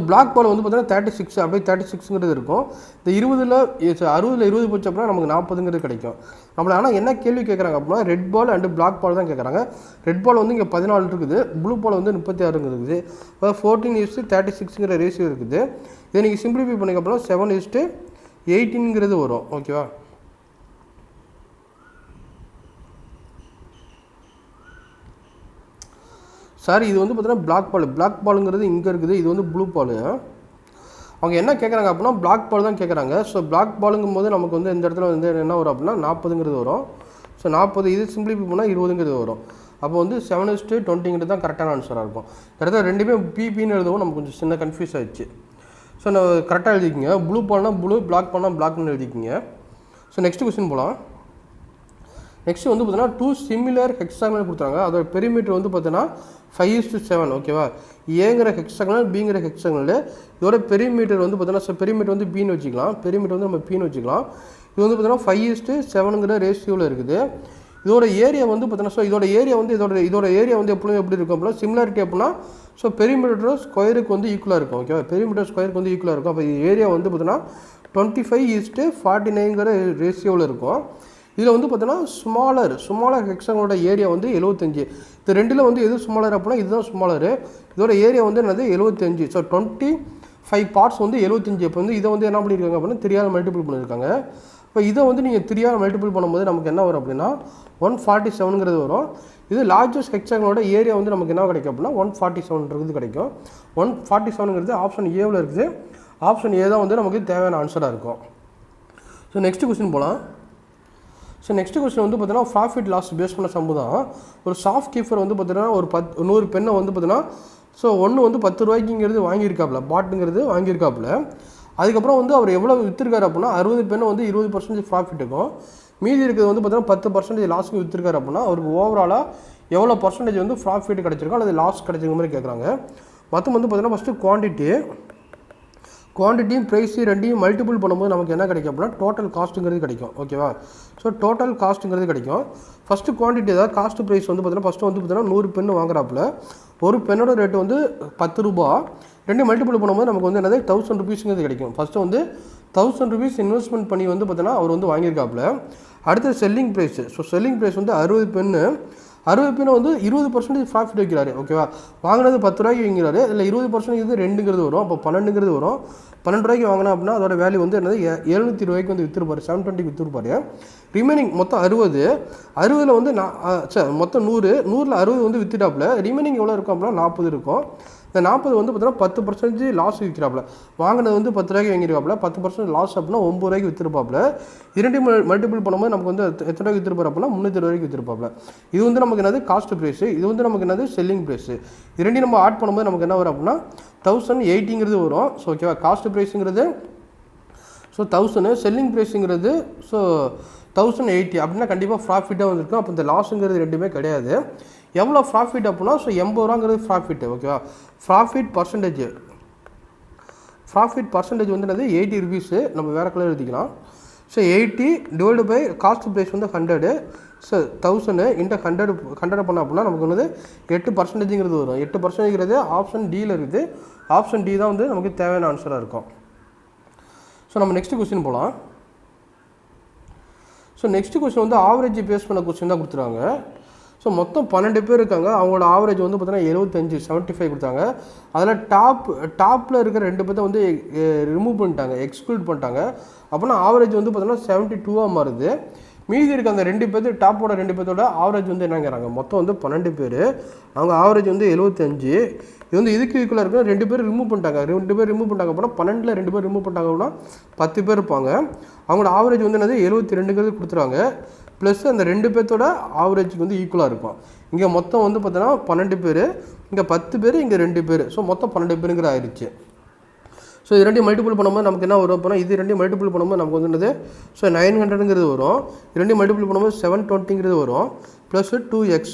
பிளாக் பால் வந்து பார்த்தீங்கன்னா 36, அப்படியே 36ங்கிறது இருக்கும். இந்த 60ல் 20 போச்சு அப்படின்னா நமக்கு 40ங்கிறது கிடைக்கும். நம்மளை ஆனால் என்ன கேள்வி கேட்குறாங்க அப்படின்னா red ball and black ball தான் கேட்குறாங்க. ரெட் பால் வந்து இங்கே 14 இருக்குது, ப்ளூ பால் வந்து 36 இருக்குது. இப்போ 14:36ங்கிற ரேஷியோ இருக்குது. இதை நீங்கள் சிம்பிளிஃபை பண்ணிக்க அப்படின்னா 7:18ங்கிறது வரும். ஓகேவா, சார் இது வந்து பார்த்தீங்கன்னா பிளாக் பாலுங்கிறது இங்கே இருக்குது, இது வந்து ப்ளூ பால். அவங்க என்ன கேட்குறாங்க அப்படின்னா பிளாக் பால் தான் கேட்குறாங்க. ஸோ பிளாக் பாலுங்கும் போது நமக்கு வந்து இந்த இடத்துல வந்து என்ன வரும் அப்படின்னா 40ங்கிறது வரும். ஸோ 40 இது சிம்பிளிஃபை பண்ணால் 20ங்கிறது வரும். அப்போ வந்து 7:20ங்கிறது தான் கரெக்டான ஆன்சராக இருக்கும். கரெக்டாக ரெண்டுமே பிபின்னு எழுதவும் நமக்கு கொஞ்சம் சின்ன கன்ஃபியூஸ் ஆகிடுச்சு. ஸோ நான் கரெக்டாக எழுதிக்கிங்க. ப்ளூ பால்னால் ப்ளூ, பிளாக் பால்னால் பிளாக்னு எழுதிக்கிங்க. ஸோ நெக்ஸ்ட் கொஸ்டின் போகலாம். நெக்ஸ்ட் வந்து பார்த்தீங்கன்னா 2 சிமிலர் ஹெக்ஸாகனல் கொடுத்தாங்க. அதோட பெரிமீட்டர் வந்து பார்த்தீங்கன்னா 5:7. ஓகேவா, ஏங்கிற ஹெக்ஸாகனல், பிங்கிற ஹெக்ஸாகனல். இதோட பெரிமீட்டர் வந்து பார்த்தீங்கன்னா பெரிமீட்டர் வந்து பின்னு வச்சுக்கலாம், பெரிமீட்டர் வந்து நம்ம பின்னு வச்சுக்கலாம். இது வந்து பார்த்தீங்கன்னா 5:7ங்கிற ரேஷியோவில் இருக்குது. இதோட ஏரியா வந்து பார்த்தீங்கன்னா இதோட ஏரியா வந்து எப்பவுமே எப்படி இருக்கும் அப்படின்னா சிமிலாரிட்டி அப்படின்னா பெரிமீட்டர் ஸ்கொயருக்கு வந்து ஈக்குவலாக இருக்கும். ஓகேவா, பெரிமீட்டர் ஸ்கொயருக்கு வந்து ஈக்குவலாக இருக்கும். அப்போ ஏரியா வந்து பார்த்தீங்கன்னா 25:49ங்கிற ரேஷியோவில் இருக்கும். இதில் வந்து பார்த்தீங்கன்னா ஸ்மாலர் ஹெக்ஸாகனோட ஏரியா வந்து 75. இது ரெண்டில் வந்து எது ஸ்மாலர் அப்படின்னா இதுதான் ஸ்மாலரு. இதோட ஏரியா வந்து என்னது 75. ஸோ 25 பார்ட்ஸ் வந்து 75. இப்போ வந்து இதை வந்து என்ன பண்ணியிருக்காங்க அப்படின்னா 3ஆல் மல்டிபிள் பண்ணியிருக்காங்க. இப்போ இதை வந்து நீங்கள் 3ஆல் மல்டிபிள் பண்ணும்போது நமக்கு என்ன வரும் அப்படின்னா 147ங்கிறது வரும். இது லார்ஜஸ்ட் ஹெக்ஸாகனோட ஏரியா வந்து நமக்கு என்ன கிடைக்கும் அப்படின்னா 147ங்கிறது கிடைக்கும். 147ங்கிறது ஆப்ஷன் ஏவில் இருக்குது. ஆப்ஷன் ஏ தான் வந்து நமக்கு தேவையான ஆன்சராக இருக்கும். ஸோ நெக்ஸ்ட் கொஸ்டின் போகலாம். ஸோ நெக்ஸ்ட் கொஸ்டின் வந்து பார்த்தீங்கன்னா ப்ராஃபிட் லாஸ் பேஸ் பண்ண சம்பு தான். ஒரு ஷாப் கீப்பர் வந்து பார்த்தீங்கன்னா ஒரு 100 பெண்ணை வந்து பார்த்தீங்கன்னா ஒன்று வந்து 10 ரூபாய்க்குங்கிறது வாங்கியிருக்காப்புல, பாட்டுங்கிறது வாங்கியிருக்காப்புல. அதுக்கப்புறம் வந்து அவர் எவ்வளோ விற்றுருக்காரு அப்படின்னா 60 பெண்ணை வந்து 20% ப்ராஃபிட் இருக்கும். மீதி இருக்கிறது வந்து பார்த்தீங்கன்னா 10% லாஸ்க்கு விற்றுருக்காரு அப்படின்னா அவருக்கு ஓவராலாக எவ்வளோ பர்சன்டேஜ் வந்து ப்ராஃபிட் கிடச்சிருக்கோ அல்லது லாஸ் கிடச்சிருக்க மாதிரி கேட்குறாங்க. மொத்தம் வந்து பார்த்தீங்கன்னா ஃபஸ்ட்டு குவான்டிட்டியும் ப்ரைஸு ரெண்டையும் மல்டிபிள் பண்ணும்போது நமக்கு என்ன கிடைக்கும் அப்படின்னா டோட்டல் காஸ்ட்டுங்கிறது கிடைக்கும். ஓகேவா, ஸோ டோட்டல் காஸ்ட்டுங்கிறது கிடைக்கும். ஃபஸ்ட்டு குவான்டிட்டி ஏதாவது காஸ்ட் ப்ரைஸ் வந்து பார்த்தீங்கன்னா ஃபஸ்ட்டு வந்து பார்த்தீங்கன்னா 100 பெண் வாங்குறாப்புல. ஒரு பெண்ணோட ரேட்டு வந்து 10 ரூபா. ரெண்டு மல்டிபிள் பண்ணும்போது நமக்கு வந்து என்னது 1000 ருபீஸுங்கிறது கிடைக்கும். ஃபஸ்ட்டு வந்து 1000 ருபீஸ் இன்வெஸ்ட்மெண்ட் பண்ணி வந்து பார்த்தீங்கன்னா அவர் வந்து வாங்கியிருக்காப்புல. அடுத்து selling price. So selling price வந்து 60 பெண்ணு வந்து 20% ப்ராஃபிட் வைக்கிறாரு. ஓகேவா, வாங்கினது 10 ரூபாய்க்கு வாங்கிறாரு, இல்லை 20% இது 2ங்கிறது வரும். அப்போ 12ங்கிறது வரும். 12 ரூபாய்க்கு வாங்கினா அப்படின்னா அதோட வேல்யூ வந்து என்னது 700 ரூபாய்க்கு வந்து விற்றுருப்பாரு, 720க்கு விற்றுருப்பாரு. ரிமைனிங் மொத்தம் 60 வந்து மொத்தம் 100ல் 60 வந்து விற்றுட்டாப்புல. ரிமைனிங் எவ்வளோ இருக்கும் அப்படின்னா 40 இருக்கும். இந்த 40 வந்து பார்த்தீங்கன்னா 10% லாஸ் விற்கிறாப்புல. வாங்கினது வந்து 10 ரூபாய்க்கு வாங்கியிருக்காப்புல, 10% லாஸ் அப்படின்னா 9 ரூபாய்க்கு விற்றுருப்பாப்புல. இரண்டையும் மல்டிபிள் பண்ணும்போது நமக்கு வந்து எத்தனை ரூபாய்க்கு விற்றுருப்பாரு அப்படின்னா 300 ரூபாய்க்கு விற்றுருப்பாப்புல. இது வந்து நமக்கு என்னது காஸ்ட் ப்ரைஸு, இது வந்து நமக்கு என்னது செல்லிங் ப்ரைஸு. இரண்டையும் நம்ம ஆட் பண்ணும்போது நமக்கு என்ன வரும் அப்படின்னா 1080ங்கிறது வரும். ஸோ ஓகேவா, காஸ்ட் ப்ரைஸுங்கிறது 1000, செல்லிங் ப்ரைஸுங்கிறது 1080 அப்படின்னா கண்டிப்பாக ப்ராஃபிட்டாக வந்துருக்கும். அப்போ இந்த லாஸுங்கிறது ரெண்டுமே கிடையாது. எவ்வளோ ப்ராஃபிட் அப்படின்னா 80 ரூபாங்கிறது ப்ராஃபிட். ஓகேவா, ப்ராஃபிட் பர்சன்டேஜ் வந்து என்னது 80 ருபீஸு. நம்ம வேறு கலர் எழுதிக்கலாம். 80 டிவைடு பை காஸ்ட் ப்ரைஸ் வந்து 100. 1000 இன்ட்டு 100 பண்ண அப்படின்னா நமக்கு வந்து 8%ங்கிறது வரும். 8%ங்கிறது ஆப்ஷன் டியில் இருக்குது. ஆப்ஷன் டி தான் வந்து நமக்கு தேவையான ஆன்சராக இருக்கும். நம்ம நெக்ஸ்ட் கொஸ்டின் போகலாம். நெக்ஸ்ட் கொஸ்டின் வந்து ஆவரேஜ் பேஸ் பண்ண கொஸ்டின் தான் கொடுத்துருவாங்க. மொத்தம் 12 பேர் இருக்காங்க. அவங்களோட ஆவரேஜ் வந்து பார்த்தீங்கன்னா 75 கொடுத்தாங்க. அதில் டாப்பில் இருக்கிற 2 பேர்த்த வந்து எக்ஸ்க்ளூட் பண்ணிட்டாங்க. அப்படின்னா ஆவரேஜ் வந்து பார்த்தீங்கன்னா 72 மாறுது. மீதி இருக்க அந்த 2 பேர் டாப்போட 2 பேர்த்தோட ஆவரேஜ் வந்து என்னங்கிறாங்க மொத்தம் வந்து 12 பேர், அவங்க ஆவரேஜ் வந்து 75. இது வந்து இதுக்கு ஈக்குவலாக இருக்கும். 2 பேர் ரிமூவ் பண்ணிட்டாங்க, 2 பேர் ரிமூவ் பண்ணிட்டாங்க அப்படின்னா 12ல் 2 பேர் ரிமூவ் பண்ணிட்டாங்க அப்படின்னா 10 பேர் இருப்பாங்க. அவங்களோட ஆவரேஜ் வந்து என்னது 72ங்கிறது கொடுத்துருவாங்க. ப்ளஸ் அந்த 2 பேர்த்தோட ஆவரேஜுக்கு வந்து ஈக்குவலாக இருக்கும். இங்கே மொத்தம் வந்து பார்த்தோன்னா 12 பேர், இங்கே 10 பேர், இங்கே 2 பேர், ஸோ மொத்தம் 12 பேருங்கிற ஆயிடுச்சு. ஸோ இது ரெண்டையும் மல்டிபிள் பண்ணும்போது நமக்கு என்ன வரும் அப்படின்னா இது ரெண்டையும் மல்டிபிள் பண்ணும்போது நமக்கு வந்து என்னது ஸோ 900ங்கிறது வரும். இது ரெண்டையும் மல்டிபிள் பண்ணும்போது 720ங்கிறது வரும். ப்ளஸ் 2x,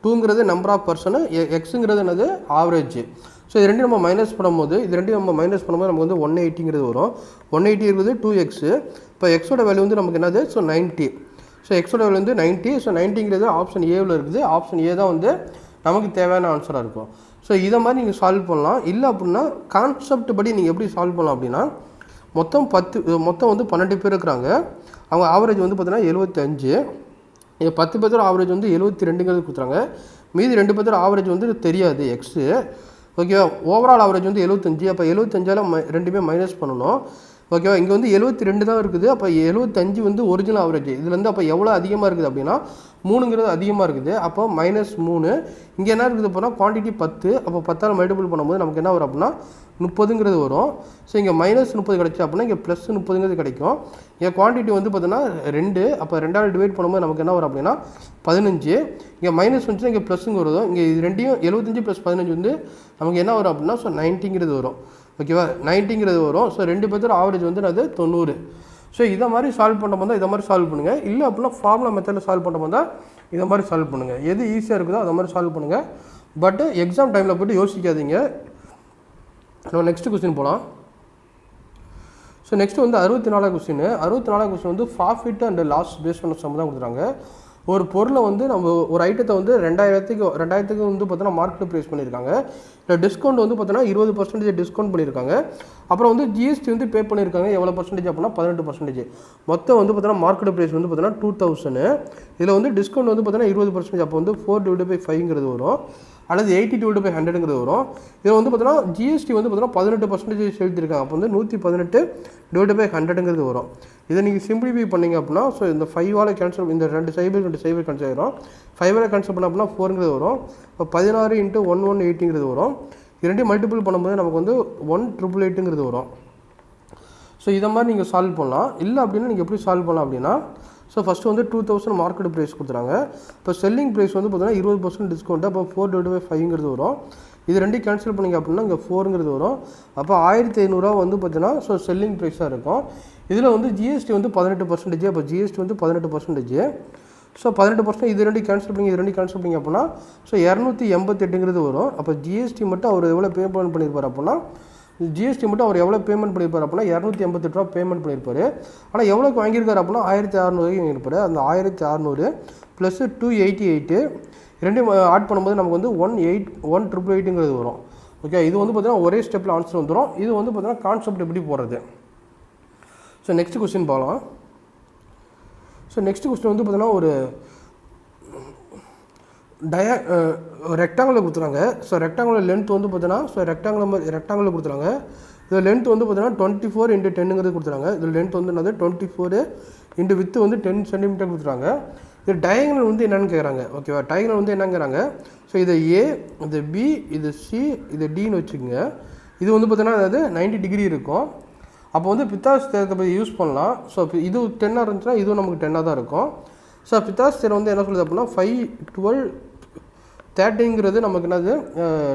2ங்கிறது நம்பர் ஆஃப் பர்சனு, எக்ஸுங்கிறது என்னது ஆவரேஜ். ஸோ இது ரெண்டையும் நம்ம மைனஸ் பண்ணும்போது நமக்கு வந்து 180ங்கிறது வரும். 180 இருக்குது 2x. இப்போ எக்ஸோட வேல்யூ வந்து நமக்கு என்னது ஸோ 90. ஸோ எக்ஸோட வேல்யூ வந்து 90. ஸோ 90ங்கிறது ஆப்ஷன் ஏவில் இருக்குது. ஆப்ஷன் ஏ தான் வந்து நமக்கு தேவையான ஆன்சராக இருக்கும். ஸோ இதை மாதிரி நீங்கள் சால்வ் பண்ணலாம். இல்லை அப்படின்னா கான்செப்ட் படி நீங்கள் எப்படி சால்வ் பண்ணலாம் அப்படின்னா மொத்தம் வந்து 12 பேர் இருக்கிறாங்க. அவங்க ஆவரேஜ் வந்து பார்த்தீங்கன்னா 75. இங்கே 10 பேர்த்தோட ஆவரேஜ் வந்து 72ங்கிறது கொடுத்துறாங்க. மீதி 2 பேர்த்தோட ஆவரேஜ் வந்து தெரியாது எக்ஸு. ஓகேவா, ஓவரால் ஆவரேஜ் வந்து 75. அப்போ 75ஆல் ரெண்டுமே மைனஸ் பண்ணணும். ஓகேவா, இங்கே வந்து 72 தான் இருக்குது. அப்போ 75 வந்து ஒரிஜினல் ஆவரேஜ். இதுலேருந்து அப்போ எவ்வளோ அதிகமாக இருக்குது அப்படின்னா 3ங்கிறது அதிகமாக இருக்குது. அப்போ -3. இங்கே என்ன இருக்குது அப்படின்னா குவான்டிட்டி 10. அப்போ 10ஆல் மல்டிபிள் பண்ணும்போது நமக்கு என்ன வரும் அப்படின்னா 30ங்கிறது வரும். ஸோ இங்கே -30 கிடைச்சி அப்படின்னா இங்கே +30ங்கிறது கிடைக்கும். இங்கே குவான்டிட்டி வந்து பார்த்தோன்னா 2. அப்போ 2ஆல் டிவைட் பண்ணும்போது நமக்கு என்ன வரும் அப்படின்னா 15. இங்கே மைனஸ் வந்துச்சுன்னா இங்கே ப்ளஸ்ஸுங்க வரும். இங்கே இது ரெண்டையும் 75 + 15 வந்து நமக்கு என்ன வரும் அப்படின்னா ஸோ 90ங்கிறது வரும். ஓகேவா, 90ங்கிறது வரும். ஸோ 2 பேர்த்தோட ஆவரேஜ் வந்து அது 90. ஸோ இதை மாதிரி சால்வ் பண்ண போது இதை மாதிரி சால்வ் பண்ணுங்கள். இல்லை அப்படின்னா ஃபார்முலா மெத்தடில் சால்வ் பண்ண போது இதை மாதிரி சால்வ் பண்ணுங்கள். எது ஈஸியாக இருக்குதோ அதை மாதிரி சால்வ் பண்ணுங்கள். பட் எக்ஸாம் டைமில் போய்ட்டு யோசிக்காதீங்க. நம்ம நெக்ஸ்ட் கொஸ்டின் போகலாம். ஸோ நெக்ஸ்ட் வந்து 64வது கொஸ்டின் வந்து ப்ராஃபிட் அண்ட் லாஸ் பேஸ் பண்ண சம் தான் கொடுத்துறாங்க. ஒரு பொருளை வந்து நம்ம ஒரு ஐட்டத்தை வந்து 2000க்கு வந்து பார்த்தோன்னா மார்க்கெட் ப்ரைஸ் பண்ணியிருக்காங்க. இல்லை டிஸ்கவுண்ட் வந்து பார்த்தோன்னா 20% டிஸ்கவுண்ட் பண்ணியிருக்காங்க. அப்புறம் வந்து ஜிஎஸ்டி வந்து பே பண்ணியிருக்காங்க. எவ்வளோ பர்சன்டேஜ் அப்படின்னா 18%. மொத்தம் வந்து பார்த்தோன்னா மார்க்கெட் ப்ரைஸ் வந்து பார்த்தோன்னா 2000. இதில் வந்து டிஸ்கவுண்ட் வந்து பார்த்தோன்னா 20%. அப்போ வந்து 4/5ங்கிறது வரும், அல்லது 80/100ங்கிறது வரும். இதில் வந்து பார்த்தோன்னா ஜிஎஸ்டி வந்து பார்த்தோன்னா 18% செலுத்திருக்காங்க. அப்போ வந்து 118/100ங்கிறது வரும். இதை நீங்கள் சிம்பிளிஃபை பண்ணிங்க அப்படின்னா ஸோ இந்த 5ஆல் கேன்சல், இந்த 2 சைபர் கேன்சல் ஆகிடும். 5ஆல் கேன்சல் பண்ண அப்படின்னா 4ங்கிறது வரும். இப்போ 16 × 1180ங்கிறது வரும். இரண்டையும் மல்டிபிள் பண்ணும்போது நமக்கு வந்து 1888ங்கிறது வரும். ஸோ இதை மாதிரி நீங்கள் சால்வ் பண்ணலாம். இல்லை அப்படின்னா நீங்கள் எப்படி சால்வ் பண்ணலாம் அப்படின்னா ஸோ ஃபஸ்ட்டு வந்து 2000 மார்க்கெட் ப்ரைஸ் கொடுத்துறாங்க. இப்போ செல்லிங் ப்ரைஸ் வந்து பார்த்தீங்கன்னா 20% டிஸ்கவுண்ட். அப்போ 4/5ங்கிறது வரும். இது ரெண்டையும் கேன்சல் பண்ணிங்க அப்படின்னா இங்கே 4ங்கிறது வரும். அப்போ 1500 வந்து பார்த்தீங்கன்னா ஸோ செல்லிங் ப்ரைஸாக இருக்கும். இதில் வந்து ஜிஎஸ்டி வந்து 18%. அப்போ ஜிஎஸ்டி வந்து 18%. ஸோ 18% இது ரெண்டு கேன்சல் பண்ணிங்க அப்படின்னா ஸோ 288ங்கிறது வரும். அப்போ ஜிஎஸ்டி மட்டும் அவர் எவ்வளோ பேமெண்ட் பண்ணியிருப்பார் அப்படின்னா 288 ரூபா பேமெண்ட் பண்ணியிருப்பார். ஆனால் எவ்வளோக்கு வாங்கியிருக்காரு அப்படின்னா 1600 வாங்கியிருப்பார். அந்த 1600 ப்ளஸ் 288 ரெண்டையும் ஆட் பண்ணும்போது நமக்கு வந்து 1888ங்கிறது வரும். ஓகே, இது வந்து பார்த்தீங்கன்னா ஒரே ஸ்டெப்பில் ஆன்சர் வந்துடும். இது வந்து பார்த்தீங்கன்னா கான்செப்ட் எப்படி போடுறது. ஸோ நெக்ஸ்ட் கொஸ்டின் பார்க்கலாம். ஸோ நெக்ஸ்ட் கொஸ்டின் வந்து பார்த்தீங்கன்னா ஒரு ரெக்டாங்கில் கொடுத்துறாங்க. ஸோ ரெக்டாங்குலர் லென்த் வந்து பார்த்தீங்கன்னா ரெக்டாங்கில் கொடுத்துறாங்க. இதில் லென்த் வந்து பார்த்தீங்கன்னா 24 × 10ங்கிறது கொடுத்துறாங்க. இதில் லென்த் வந்து என்னது 24 × வித்து வந்து 10 சென்டிமீட்டர் கொடுத்துறாங்க. இது டயகனல் வந்து என்னென்னு கேட்குறாங்க. ஓகேவா, டயகனல் வந்து என்னங்கிறாங்க. ஸோ இது ஏ, இது பி, இது சி, இது டின்னு வச்சுக்கோங்க. இது வந்து பார்த்தீங்கன்னா அதாவது 90 டிகிரி இருக்கும். அப்போ வந்து பித்தாஸ் தேரத்தை பற்றி யூஸ் பண்ணலாம். ஸோ இது 10ஆக இருந்துச்சுன்னா இதுவும் நமக்கு 10ஆக தான் இருக்கும். ஸோ பித்தாஸ் தேரம் வந்து என்ன சொல்லுது அப்படின்னா 5, 12, 30ங்கிறது நமக்கு என்னது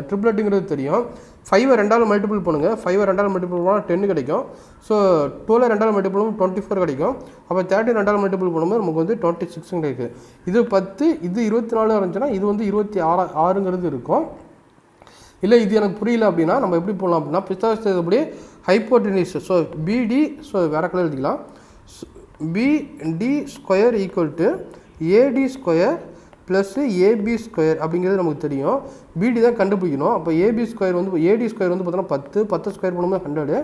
ட்ரிப்ளெட்டுங்கிறது தெரியும். 5ஐ 2ஆல் மல்டிபிள் பண்ணுங்கள். 5ஐ 2ஆல் மல்டிபிள் பண்ணால் 10 கிடைக்கும். ஸோ 12ஐ 2ஆல் மல்டிபிள் பண்ணும் 24 கிடைக்கும். அப்போ 30 2ஆல் மல்டிபிள் பண்ணும்போது நமக்கு வந்து 26 கிடைக்குது. இது 10, இது 24 இருந்துச்சுன்னா இது வந்து 26ங்கிறது இருக்கும். இல்லை இது எனக்கு புரியல அப்படின்னா நம்ம எப்படி போடலாம் அப்படின்னா பித்தாஸ் அப்படியே ஹைப்போட்டெனிஸ். ஸோ பிடி, ஸோ வேறு கலர் எழுதிக்கலாம். BD square equal to AD square plus AB square அப்படிங்கிறது நமக்கு தெரியும். பிடி தான் கண்டுபிடிக்கணும். அப்போ ஏடி ஸ்கொயர் வந்து பார்த்தோன்னா 10 ஸ்கொயர் பண்ணும்போது 100.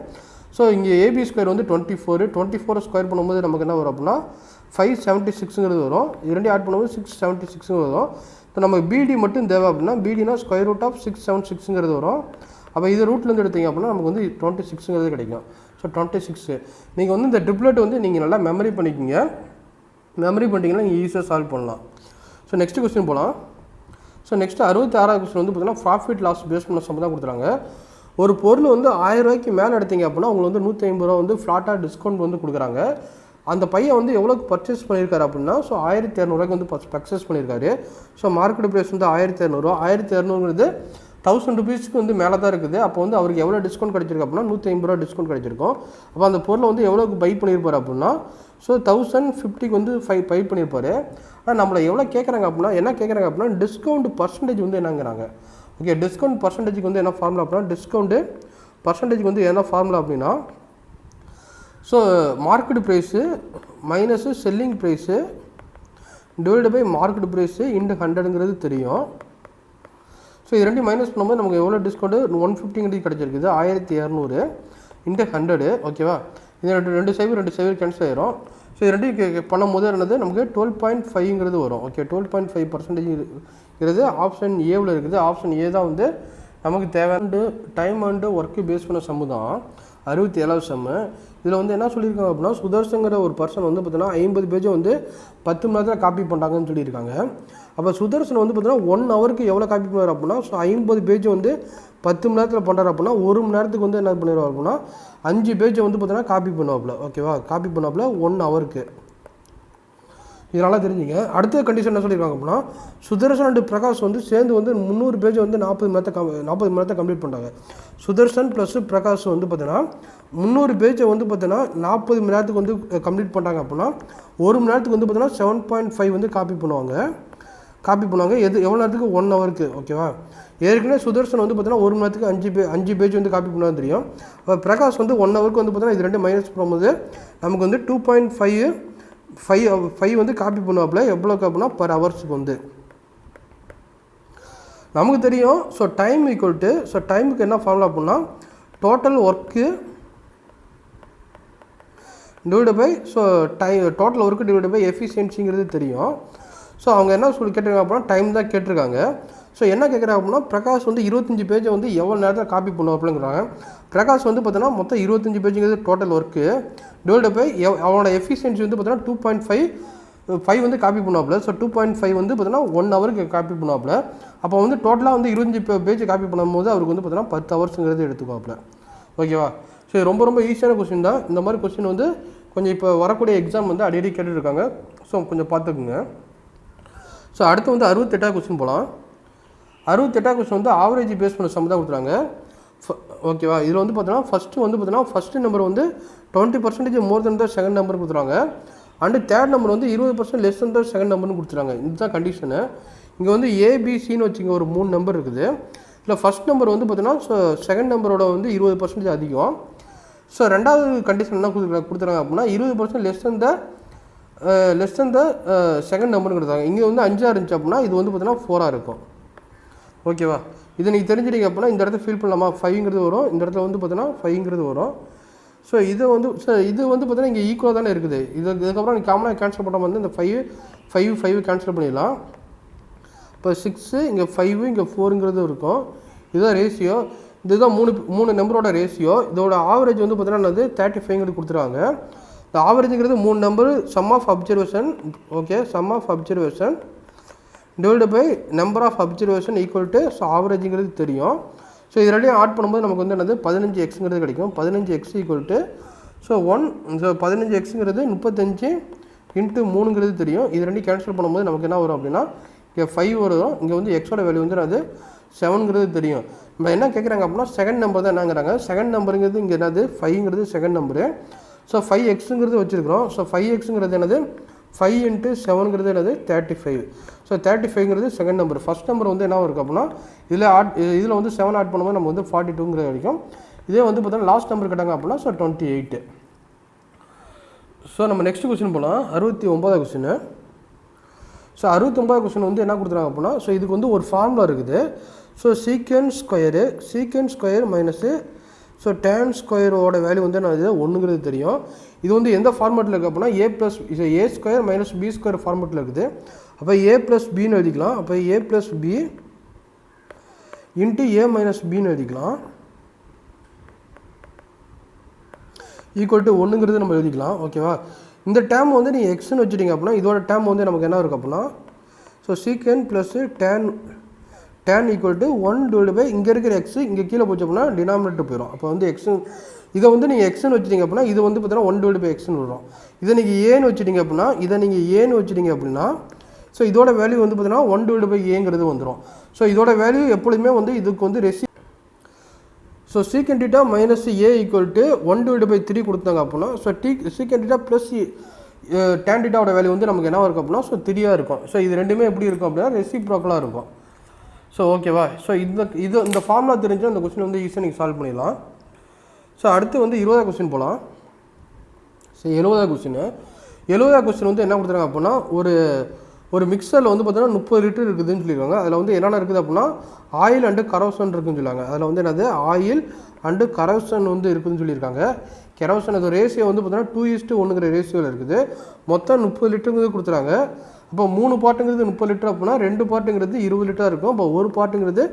ஸோ இங்கே ஏபி ஸ்கொயர் வந்து 24 ஸ்கொயர் பண்ணும்போது நமக்கு என்ன வரும் அப்படின்னா 576ங்கிறது வரும். இது ரெண்டு ஆட் பண்ணும்போது 676ங்கிறது வரும். இப்போ நம்ம பிடி மட்டும் தேவை அப்படின்னா பிடினா √676ங்கிறது வரும். அப்போ இது ரூட்லேருந்து எடுத்தீங்க அப்படின்னா நமக்கு வந்து 26ங்கிறது கிடைக்கும். ஸோ 26 நீங்கள் வந்து இந்த ட்ரிப்ளெட் வந்து நீங்கள் நல்லா மெமரி பண்ணிக்கிங்க. மெமரி பண்ணிட்டீங்கன்னா நீங்கள் ஈஸியாக சால்வ் பண்ணலாம். ஸோ நெக்ஸ்ட் கொஸ்டின் போகலாம். ஸோ நெக்ஸ்ட்டு 66வது கொஸ்டின் வந்து பார்த்தீங்கன்னா ப்ராஃபிட் லாஸ் பேஸ் பண்ண சம்பளம் தான் கொடுத்துறாங்க. ஒரு பொருள் வந்து 1000 ரூபாய்க்கு மேலே எடுத்தீங்க அப்படின்னா உங்களுக்கு வந்து 150 ரூபா வந்து ஃப்ளாட்டாக டிஸ்கவுண்ட் வந்து கொடுக்குறாங்க. அந்த பையன் வந்து எவ்வளோக்கு பர்ச்சேஸ் பண்ணியிருக்காரு அப்படின்னா ஸோ 1200 வந்து பர்ச்சேஸ் பண்ணியிருக்காரு. ஸோ மார்க்கெட் ப்ரைஸ் வந்து 1200. 1200ங்கிறது 1000 ருபீஸ்க்கு வந்து மேலே தான் இருக்குது. அப்போ வந்து அவருக்கு எவ்வளோ டிஸ்கவுண்ட் கிடைச்சிருக்கு அப்படின்னா 150 ரூபா டிஸ்கவுண்ட் கிடைச்சிருக்கும். அப்போ அந்த பொருளை வந்து எவ்வளோக்கு பை பண்ணியிருப்பார் அப்படின்னா ஸோ 1050க்கு வந்து பை பண்ணியிருப்பார். ஆனால் நம்மளை எவ்வளோ கேட்குறாங்க அப்படின்னா என்ன கேட்குறாங்க அப்படின்னா டிஸ்கவுண்ட் பர்சன்டேஜ் வந்து என்னங்கிறாங்க. ஓகே, டிஸ்கவுண்ட் பர்சன்டேஜுக்கு வந்து என்ன ஃபார்முலா அப்படின்னா டிஸ்கவுண்ட்டு பர்சன்டேஜுக்கு வந்து என்ன ஃபார்முலா அப்படின்னா so market price minus selling price divide by market price into 100ங்கிறது தெரியும். ஸோ இது ரெண்டு மைனஸ் பண்ணும்போது நமக்கு எவ்வளோ டிஸ்கவுண்ட்டு 150ங்கிறது கிடச்சிருக்குது. 1200 இன்டு 100. ஓகேவா, இது ரெண்டு சைவர் கேன்சல் ஆயிரும். ஸோ இது ரெண்டு பண்ணும்போது என்னது நமக்கு 12.5ங்கிறது வரும். ஓகே, 12.5% ஆப்ஷன் ஏவில் இருக்குது. ஆப்ஷன் ஏ தான் வந்து நமக்கு தேவையான டைம் அண்டு ஒர்க்கு பேஸ் பண்ண சம்மு தான் 67வது சம்மு. இதில் வந்து என்ன சொல்லியிருக்காங்க அப்படின்னா சுதர்ஷனுங்கிற ஒரு பர்சன் வந்து பார்த்தீங்கன்னா 50 பேஜை வந்து 10 மணி நேரத்தில் காப்பி பண்ணுறாங்கன்னு சொல்லியிருக்காங்க. அப்போ சுதர்ஷன் வந்து பார்த்தீங்கன்னா 1 ஹவருக்கு எவ்வளோ காப்பி பண்ணுவார் அப்படின்னா ஸோ 50 பேஜை வந்து 10 மணி நேரத்தில் பண்ணுறாரு அப்படின்னா 1 மணி நேரத்துக்கு வந்து என்ன பண்ணிடுவார் அப்படின்னா 5 பேஜை வந்து பார்த்தீங்கன்னா காப்பி பண்ணுவாப்புல. ஓகேவா, காப்பி பண்ணாப்புல 1 ஹவருக்கு. இதனால் தெரிஞ்சுங்க. அடுத்த கண்டிஷன் என்ன சொல்லியிருக்காங்க அப்படின்னா சுதர்ஷன் அண்ட் பிரகாஷ் வந்து சேர்ந்து வந்து 300 பேஜை வந்து 40 மணி நேரத்தை கம்ப்ளீட் பண்ணுறாங்க. சுதர்ஷன் ப்ளஸ் பிரகாஷ் வந்து பார்த்தீங்கன்னா 300 பேஜை வந்து பார்த்தீங்கன்னா 40 மணி நேரத்துக்கு வந்து கம்ப்ளீட் பண்ணுறாங்க அப்படின்னா 1 மணி நேரத்துக்கு வந்து பார்த்தீங்கன்னா 7.5 வந்து காப்பி பண்ணுவாங்க. எவ்வளோ நேரத்துக்கு 1 ஹவருக்கு. ஓகேவா, ஏற்கனவே சுதர்ஷன் வந்து பார்த்தீங்கன்னா 1 மணி நேரத்துக்கு 5 பேஜ் வந்து காப்பி பண்ணுவாங்க தெரியும். இப்போ பிரகாஷ் வந்து 1 ஹவருக்கு வந்து பார்த்தீங்கன்னா இது ரெண்டு மைனஸ் பண்ணும்போது நமக்கு வந்து 2.5 வந்து காப்பி பண்ணுவாப்புல. எவ்வளோக்கு அப்படின்னா பர் ஹவர்ஸுக்கு வந்து நமக்கு தெரியும். So time equal to so டைமுக்கு என்ன ஃபார்முலா அப்படின்னா total work divide by so total work divide by எஃபிஷியன்சிங்கிறது தெரியும். ஸோ அவங்க என்ன கேட்டிருக்காங்க அப்படின்னா டைம் தான் கேட்டிருக்காங்க. ஸோ என்ன கேட்குறாங்க அப்படின்னா பிரகாஷ் வந்து 25 பேஜை வந்து எவ்வளோ நேரத்தில் காப்பி பண்ணுவாப்புலங்கிறாங்க. பிரகாஷ் வந்து பார்த்தோன்னா மொத்தம் 25 பேஜுங்கிறது டோட்டல் ஒர்க்கு டிவைடு பை அவனோட எஃபிஷியன்சி வந்து பார்த்தோன்னா 2.5 வந்து காப்பி பண்ணுவாப்புல. ஸோ 2.5 வந்து பார்த்தோன்னா 1 ஹவருக்கு காப்பி பண்ணுவாப்புல. அப்போ வந்து டோட்டலாக வந்து 25 பேஜ் காப்பி பண்ணும்போது அவருக்கு வந்து பார்த்தோன்னா 10 ஹவர்ஸுங்கிறது எடுத்துக்குவாப்புல. ஓகேவா, ஸோ ரொம்ப ஈஸியான கொஸ்டின் தான். இந்த மாதிரி கொஸ்டின் வந்து கொஞ்சம் இப்போ வரக்கூடிய எக்ஸாம் வந்து அடிக்கடி கேட்டுருக்காங்க. ஸோ கொஞ்சம் பார்த்துக்குங்க. ஸோ அடுத்து வந்து 68வது கொஸ்டின் போகலாம். 68வது கொஸ்டின் வந்து ஆவரேஜ் பேஸ் பண்ண சம் தான் கொடுத்துறாங்க. ஓகேவா, இதில் வந்து பார்த்தோன்னா ஃபஸ்ட்டு நம்பர் வந்து 20% மோர் தென் த செகண்ட் நம்பர் கொடுத்துறாங்க. அண்டு தேர்ட் நம்பர் வந்து 20% லெஸ் தென் த செகண்ட் நம்பர்னு கொடுத்துறாங்க. இதுதான் கண்டிஷனு. இங்கே வந்து ஏபிசின்னு வச்சுங்க ஒரு 3 நம்பர் இருக்குது. இல்லை ஃபஸ்ட் நம்பர் வந்து பார்த்தோன்னா ஸோ செகண்ட் நம்பரோட வந்து 20% அதிகம். ஸோ ரெண்டாவது கண்டிஷன் என்ன கொடுத்துறாங்க அப்படின்னா 20% லெஸ் தென் த செகண்ட் நம்பர்னு கொடுத்தாங்க. இங்கே வந்து 5 இருந்துச்சு அப்படின்னா இது வந்து பார்த்தோன்னா 4 இருக்கும். ஓகேவா, இதை நீங்கள் தெரிஞ்சிட்டீங்க அப்படின்னா இந்த இடத்துல ஃபீல் பண்ணலாமா 5ங்கிறது வரும். இந்த இடத்துல வந்து பார்த்தோன்னா 5ங்கிறது வரும். ஸோ இது வந்து பார்த்தீங்கன்னா இங்கே ஈக்குவலாக தானே இருக்குது. இதுக்கப்புறம் நீங்கள் காமனாக கேன்சல் பண்ண வந்து இந்த 5 கேன்சல் பண்ணிடலாம். இப்போ 6 இங்கே 5 இங்கே 4ங்கிறது இருக்கும். இதுதான் ரேஷியோ. இதுதான் மூணு நம்பரோட ரேஷியோ. இதோட ஆவரேஜ் வந்து பார்த்தீங்கன்னா அது 35ங்கிறது கொடுத்துருவாங்க. இந்த ஆவரேஜுங்கிறது 3 number sum of observation. Okay, sum of observation divide by number of observation equal to so ஆவரேஜுங்கிறது தெரியும். ஸோ இது ரெண்டையும் ஆட் பண்ணும்போது நமக்கு வந்து என்னது 15x கிடைக்கும். 15x ஈக்குவல் டு ஸோ 15xங்கிறது 35 இன்ட்டு 3ங்கிறது தெரியும். இது ரெண்டையும் கேன்சல் பண்ணும்போது நமக்கு என்ன வரும் அப்படின்னா இங்கே 5 வரும். இங்கே வந்து எக்ஸோட வேல்யூ வந்து அது 7ங்கிறது தெரியும். நம்ம என்ன கேட்குறாங்க அப்படின்னா செகண்ட் நம்பர் தான் என்னங்கிறாங்க. செகண்ட் நம்பருங்கிறது இங்கே என்னது 5ங்கிறது செகண்ட் நம்பரு. ஸோ 5xங்கிறது வச்சுருக்கிறோம். ஸோ 5xங்கிறது என்னது 5 இன்ட்டு 7ங்கிறது என்னது 35. ஸோ 35ங்கிறது செகண்ட் நம்பர். ஃபஸ்ட் நம்பர் வந்து என்ன இருக்குது அப்படின்னா இதில் வந்து 7 ஆட் பண்ணும்போது நம்ம வந்து 42ங்கிறது வரைக்கும். இதே வந்து பார்த்தோன்னா லாஸ்ட் நம்பர் கேட்டாங்க அப்படின்னா ஸோ 28. ஸோ நம்ம நெக்ஸ்ட் கொஸ்டின் போகலாம். 69வது கொஸ்டின். ஸோ 69வது கொஸ்டின் வந்து என்ன கொடுத்துறாங்க அப்படின்னா ஸோ இதுக்கு வந்து ஒரு ஃபார்முலா இருக்குது. So secant square minus so tan ஸ்கொயரோட வேல்யூ வந்து நான் இது 1ங்கிறது தெரியும். இது வந்து எந்த ஃபார்மேட்டில் இருக்குது அப்படின்னா a square minus b square ஃபார்மேட்டில் இருக்குது. அப்போ a ப்ளஸ் பின்னு எழுதிக்கலாம். அப்போ a plus b into a minus பின்னு எழுதிக்கலாம். ஈக்குவல் டு 1ங்கிறது நம்ம எழுதிக்கலாம். ஓகேவா, இந்த டேம் வந்து நீங்கள் எக்ஸ்ன்னு வச்சுட்டிங்க அப்படின்னா இதோட டேம் வந்து நமக்கு என்ன இருக்கும் அப்படின்னா so secant plus tan equal to 1 divide by இங்கே இருக்கிற எக்ஸ் இங்கே கீழே போச்சு அப்படின்னா டினாமினேட்டர் போயிடும். அப்போ வந்து எக்ஸு இதை வந்து நீங்கள் எக்ஸ்ன்னு வச்சுட்டிங்க அப்படின்னா இது வந்து பார்த்தீங்கன்னா 1 டிவைட் பை எக்ஸ்ன்னு வரும். இதை நீங்கள் ஏன்னு வச்சுட்டிங்க அப்படின்னா அப்படின்னா ஸோ இதோட வேல்யூ வந்து பார்த்தீங்கன்னா 1 டிவைட் பை ஏங்கிறது வந்துடும். ஸோ இதோட வேல்யூ எப்பொழுதுமே வந்து இதுக்கு வந்து so secant theta minus A equal to 1 divide by 3 கொடுத்தாங்க அப்படின்னா so secant theta plus tan டீட்டாவோட வேல்யூ வந்து நமக்கு என்ன இருக்கும் அப்படின்னா ஸோ 3 இருக்கும். ஸோ இது ரெண்டுமே எப்படி இருக்கும் அப்படின்னா ரெசிப்ரோக்கலாக இருக்கும். ஸோ ஓகேவா. ஸோ இந்த ஃபார்முலா தெரிஞ்சால் இந்த கொஸ்டின் வந்து ஈஸியாக நீங்கள் சால்வ் பண்ணிடலாம். ஸோ அடுத்து வந்து 20வது கொஸ்டின் போகலாம். ஸோ 70வது கொஸ்டின் வந்து என்ன கொடுத்துருக்காங்க அப்படின்னா ஒரு மிக்சரில் வந்து பார்த்தீங்கன்னா 30 லிட்டர் இருக்குதுன்னு சொல்லியிருக்காங்க. அதில் வந்து என்னென்ன இருக்குது அப்படின்னா ஆயில் அண்டு கரோசன் இருக்குதுன்னு சொல்லுவாங்க. அதில் வந்து என்னது ஆயில் அண்டு கரோசன் வந்து இருக்குதுன்னு சொல்லியிருக்காங்க. கெரோசன் அது ரேஷியோ வந்து பார்த்தீங்கன்னா 2:1 ரேஷியோவில் இருக்குது. மொத்தம் 30 லிட்டருங்கிறது கொடுத்துறாங்க. அப்போ 3 பார்ட்டுங்கிறது 30 லிட்டர் அப்படின்னா 2 பார்ட்டுங்கிறது 20 லிட்டராக இருக்கும். அப்போ ஒரு பார்ட்டுங்கிறது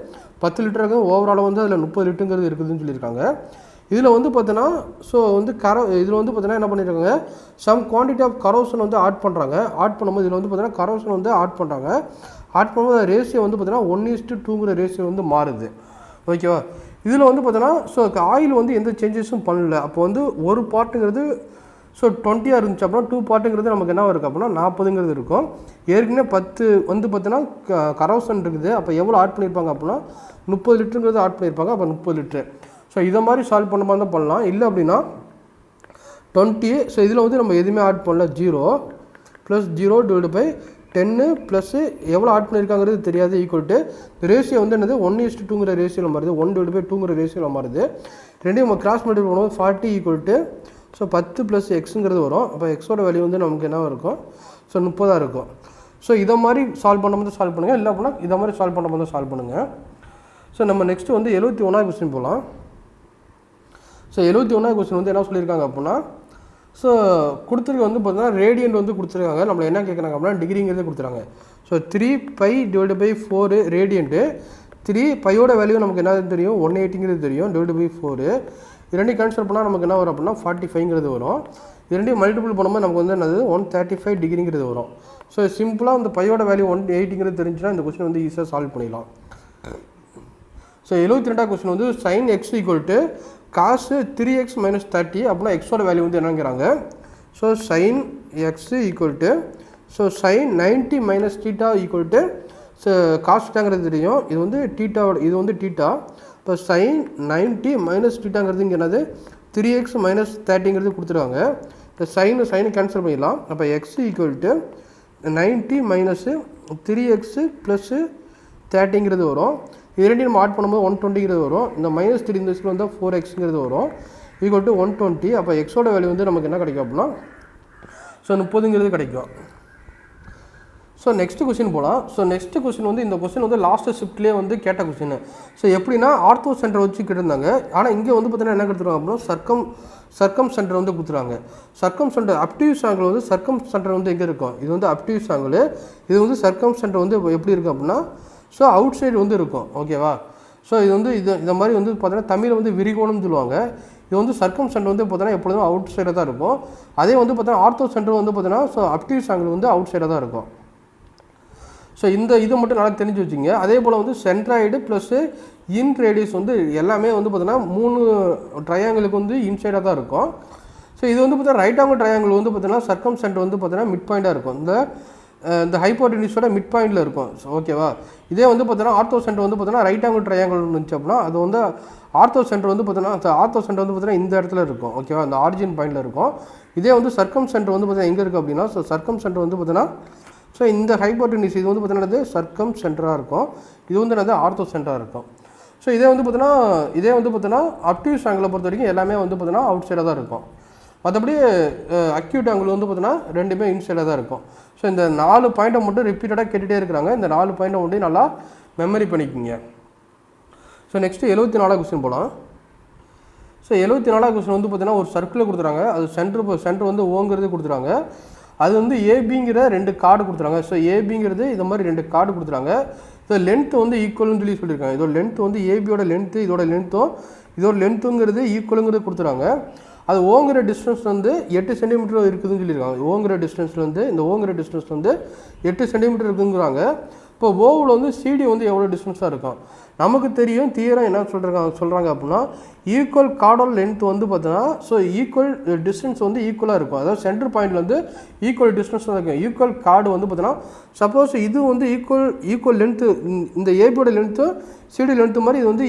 10 லிட்டராக இருக்கும். ஓவராலாக வந்து அதில் 30 லிட்டருங்கிறது இருக்குதுன்னு சொல்லியிருக்காங்க. இதில் வந்து பார்த்தீங்கன்னா ஸோ வந்து இதில் வந்து பார்த்தீங்கன்னா என்ன பண்ணியிருக்காங்க சம் குவான்டிட்டி ஆஃப் கரோசன் வந்து ஆட் பண்ணுறாங்க. ஆட் பண்ணும்போது இதில் வந்து பார்த்தீங்கன்னா கரோசன் வந்து ஆட் பண்ணுறாங்க. ஆட் பண்ணும்போது ரேஷியோ வந்து பார்த்தீங்கன்னா 1:2 ரேஷியோ வந்து மாறுது. ஓகேவா. இதில் வந்து பார்த்தீங்கன்னா ஸோ ஆயில் வந்து எந்த சேஞ்சஸும் பண்ணல. அப்போ வந்து ஒரு பார்ட்டுங்கிறது ஸோ 20 இருந்துச்சு அப்படின்னா 2 பார்ட்டுங்கிறது நமக்கு என்ன இருக்குது அப்படின்னா 40ங்கிறது இருக்கும். ஏற்கனவே 10 வந்து பார்த்தீங்கன்னா கரோசன் இருக்குது. அப்போ எவ்வளோ ஆட் பண்ணியிருப்பாங்க அப்படின்னா 30 லிட்டருங்கிறது ஆட் பண்ணியிருப்பாங்க. அப்போ 30 லிட்டரு. ஸோ இதை மாதிரி சால்வ் பண்ண மாதிரி தான் பண்ணலாம். இல்லை அப்படின்னா 20. ஸோ இதில் வந்து நம்ம எதுவுமே ஆட் பண்ணல. 0 + 0 டிவைட் பை 10 ப்ளஸ் எவ்வளோ ஆட் பண்ணியிருக்காங்கிறது தெரியாது ஈக்குவல் டு ரேஷியோ வந்து என்னது 1:2 ரேஷியோவில் மாறுது. 1 டிவைட் பை 2 ரேஷியோவில் மாறுது. ரெண்டையும் நம்ம கிராஸ் மல்டிப்ளை பண்ணும்போது 40 ஈக்குவல் டு ஸோ 10 + எக்ஸுங்கிறது வரும். அப்போ எக்ஸோட வேல்யூ வந்து நமக்கு என்ன இருக்கும் ஸோ 30 இருக்கும். ஸோ இதை மாதிரி சால்வ் பண்ணும்போது சால்வ் பண்ணுங்கள். இல்லை அப்படின்னா இதை மாதிரி சால்வ் பண்ணும்போது சால்வ் பண்ணுங்கள். ஸோ நம்ம நெக்ஸ்ட்டு வந்து 71வது கொஸ்டின் போகலாம். ஸோ 71வது கொஸ்டின் வந்து என்ன சொல்லியிருக்காங்க அப்படின்னா ஸோ கொடுத்துருக்கு வந்து பார்த்தீங்கன்னா ரேடியன்ட் வந்து கொடுத்துருக்காங்க. நம்மளை என்ன கேட்குறாங்க அப்படின்னா டிகிரிங்கிறதே கொடுத்துருக்காங்க. ஸோ 3π / 4 ரேடியன்ட்டு 3πயோட வேல்யூ நமக்கு என்ன தெரியும் 180ங்கிறது தெரியும் டிவைட் பை 4. இரண்டையும் கேன்சல் பண்ணால் நமக்கு என்ன வரும் அப்படின்னா 45ங்கிறது வரும். இரண்டையும் மல்டிபிள் பண்ணும்போது நமக்கு வந்து என்னது 135 டிகிரிங்கிறது வரும். ஸோ சிம்பிளாக அந்த பையோட வேல்யூ 180ங்கிறது தெரிஞ்சுன்னா இந்த கொஸ்டின் வந்து ஈஸியாக சால்வ் பண்ணிடலாம். ஸோ 72வது கொஸ்டின் வந்து sin x equal to cos 3x - 30 அப்படின்னா எக்ஸோட வேல்யூ வந்து என்னங்கிறாங்க. So sin x equal to so sin 90 - θ equal to so cos θங்கிறது தெரியும். இது வந்து θவோட இது வந்து θ. இப்போ sin 90 - θங்கிறது இங்கே என்னது 3x - 30ங்கிறது கொடுத்துருவாங்க. இப்போ சைனு கேன்சல் பண்ணிடலாம். அப்போ x ஈக்குவல் டு 90 - 3x + 30ங்கிறது வரும். இது ரெண்டையும் நம்ம ஆட் பண்ணும்போது 120ங்கிறது வரும். இந்த -3 இந்த சைடில் வந்தால் 4xங்கிறது வரும் ஈக்குவல் டு 120. அப்போ எக்ஸோட வேல்யூ வந்து நமக்கு என்ன கிடைக்கும் அப்படின்னா ஸோ 30ங்கிறது கிடைக்கும். ஸோ நெக்ஸ்ட் கொஸ்டின் போகலாம். ஸோ நெக்ஸ்ட் கொஸ்டின் வந்து இந்த கொஸ்டின் வந்து லாஸ்ட் ஷிஃப்ட்லேயே வந்து கேட்ட கொஸ்டின். ஸோ எப்படின்னா ஆர்த்தோ சென்டர் வச்சு கேட்டிருந்தாங்க. ஆனால் இங்கே வந்து பார்த்தீங்கன்னா என்ன கொடுத்துருவாங்க அப்படின்னா சர்க்கம் சென்டர் வந்து கொடுத்துருவாங்க. சர்க்கம் சென்டர் அப்டிவ்ஸ் ஆங்கிள் வந்து சர்க்கம் சென்டர் வந்து எங்கே இருக்கும் இது வந்து அப்டிவ்ஸ் ஆங்கிள். இது வந்து சர்க்கம் சென்டர் வந்து எப்படி இருக்குது அப்படின்னா ஸோ அவுட் சைடு வந்து இருக்கும். ஓகேவா. ஸோ இது வந்து இந்த மாதிரி வந்து பார்த்தீங்கன்னா தமிழில் வந்து விரிகோணம்னு சொல்லுவாங்க. இது வந்து சர்க்கம் சென்டர் வந்து பார்த்தீங்கன்னா எப்பொழுதும் அவுட் சைடாக தான் இருக்கும். அதே வந்து பார்த்தீங்கன்னா ஆர்த்தோ சென்டர் வந்து பார்த்தீங்கன்னா ஸோ அப்டிவ்ஸ் ஆங்கிள் வந்து அவுட் சைடாக தான் இருக்கும். ஸோ இதை மட்டும் நல்லா தெரிஞ்சு வச்சுங்க. அதே போல் வந்து சென்ட்ராய்டு ப்ளஸ் இன் ரேடியஸ் வந்து எல்லாமே வந்து பார்த்தீங்கன்னா 3 ட்ரையாங்கிளுக்கு வந்து இன்சைடாக தான் இருக்கும். ஸோ இது வந்து பார்த்தீங்கன்னா ரைட் ஆங்கிள் ட்ரையாங்கிள் வந்து பார்த்தீங்கன்னா சர்க்கம் சென்டர் வந்து பார்த்தீங்கன்னா மிட் பாயிண்டாக இருக்கும். இந்த ஹைப்போடெனிஸோட மிட் பாயிண்டில் இருக்கும். ஓகேவா. இதே வந்து பார்த்தீங்கன்னா ஆர்த்தோ சென்டர் வந்து பார்த்தீங்கன்னா ரைட் ஆங்கிள் ட்ரையாங்கிள் இருந்துச்சு அப்படின்னா அது வந்து ஆர்த்தோ சென்டர் வந்து பார்த்தீங்கன்னா ஆர்த்தோ சென்டர் வந்து பார்த்தீங்கன்னா இந்த இடத்துல இருக்கும். ஓகேவா. இந்த ஆரிஜின் பாயிண்டில் இருக்கும். இதே வந்து சர்க்கம் சென்டர் வந்து பார்த்தீங்கன்னா எங்கே இருக்குது அப்படின்னா ஸோ சர்க்கம் சென்டர் வந்து பார்த்தீங்கன்னா ஸோ இந்த ஹைப்போடெனிஸ் இது வந்து பார்த்தீங்கன்னா சர்க்கம் சென்டராக இருக்கும். இது வந்து என்னது ஆர்த்தோ சென்டராக இருக்கும். ஸோ இதே வந்து பார்த்தீங்கன்னா அப்டிவ்ஸ் ஆங்கிளை பொறுத்த வரைக்கும் எல்லாமே வந்து பார்த்தீங்கன்னா அவுட் சைடாக தான் இருக்கும். மற்றபடி அக்யூட் ஆங்கிள் வந்து பார்த்தீங்கன்னா ரெண்டுமே இன்சைடாக தான் இருக்கும். ஸோ இந்த 4 பாயிண்ட்டை மட்டும் ரிப்பீட்டடாக கேட்டுகிட்டே இருக்கிறாங்க. இந்த 4 பாயிண்ட்டை மட்டும் நல்லா மெமரி பண்ணிக்கிங்க. ஸோ நெக்ஸ்ட்டு 74வது கொஸ்டின் போகலாம். ஸோ 74வது கொஸ்டின் வந்து பார்த்தீங்கன்னா ஒரு சர்க்கிளை கொடுத்துறாங்க. அது சென்டர் வந்து ஓங்கிறது கொடுத்துறாங்க. அது வந்து ஏபிங்கிற 2 கார்டு கொடுத்துறாங்க. ஸோ ஏபிங்கிறது இந்த மாதிரி 2 கார்டு கொடுத்துறாங்க. ஸோ லென்த் வந்து ஈக்குவல்னு சொல்லியிருக்காங்க. இதோட லென்த் வந்து ஏபியோட லென்த்து இதோட லென்த்துங்கிறது ஈக்குவலுங்கிறது கொடுத்துறாங்க. அது ஓங்குற டிஸ்டன்ஸ் வந்து 8 சென்டிமீட்டர் இருக்குதுன்னு சொல்லியிருக்காங்க. ஓங்குற டிஸ்டன்ஸில் வந்து இந்த ஓங்குற டிஸ்டன்ஸ் வந்து 8 சென்டிமீட்டர் இருக்குங்கிறாங்க. இப்போ ஓவில் வந்து சிடி வந்து எவ்வளோ டிஸ்டன்ஸாக இருக்கும் நமக்கு தெரியும். தியரம் என்ன சொல்கிறாங்க அப்படின்னா ஈக்குவல் கார்டல் லென்த் வந்து பார்த்தீங்கன்னா ஸோ ஈக்குவல் டிஸ்டன்ஸ் வந்து ஈக்குவலாக இருக்கும். அதாவது சென்டர் பாயிண்ட்ல வந்து ஈக்குவல் டிஸ்டன்ஸ் தான் இருக்கும். ஈக்குவல் கார்டு வந்து பார்த்தீங்கன்னா சப்போஸ் இது வந்து ஈக்குவல் லென்த்து இந்த ஏபியோட லென்த்து சிடி லென்த்து மாதிரி இது வந்து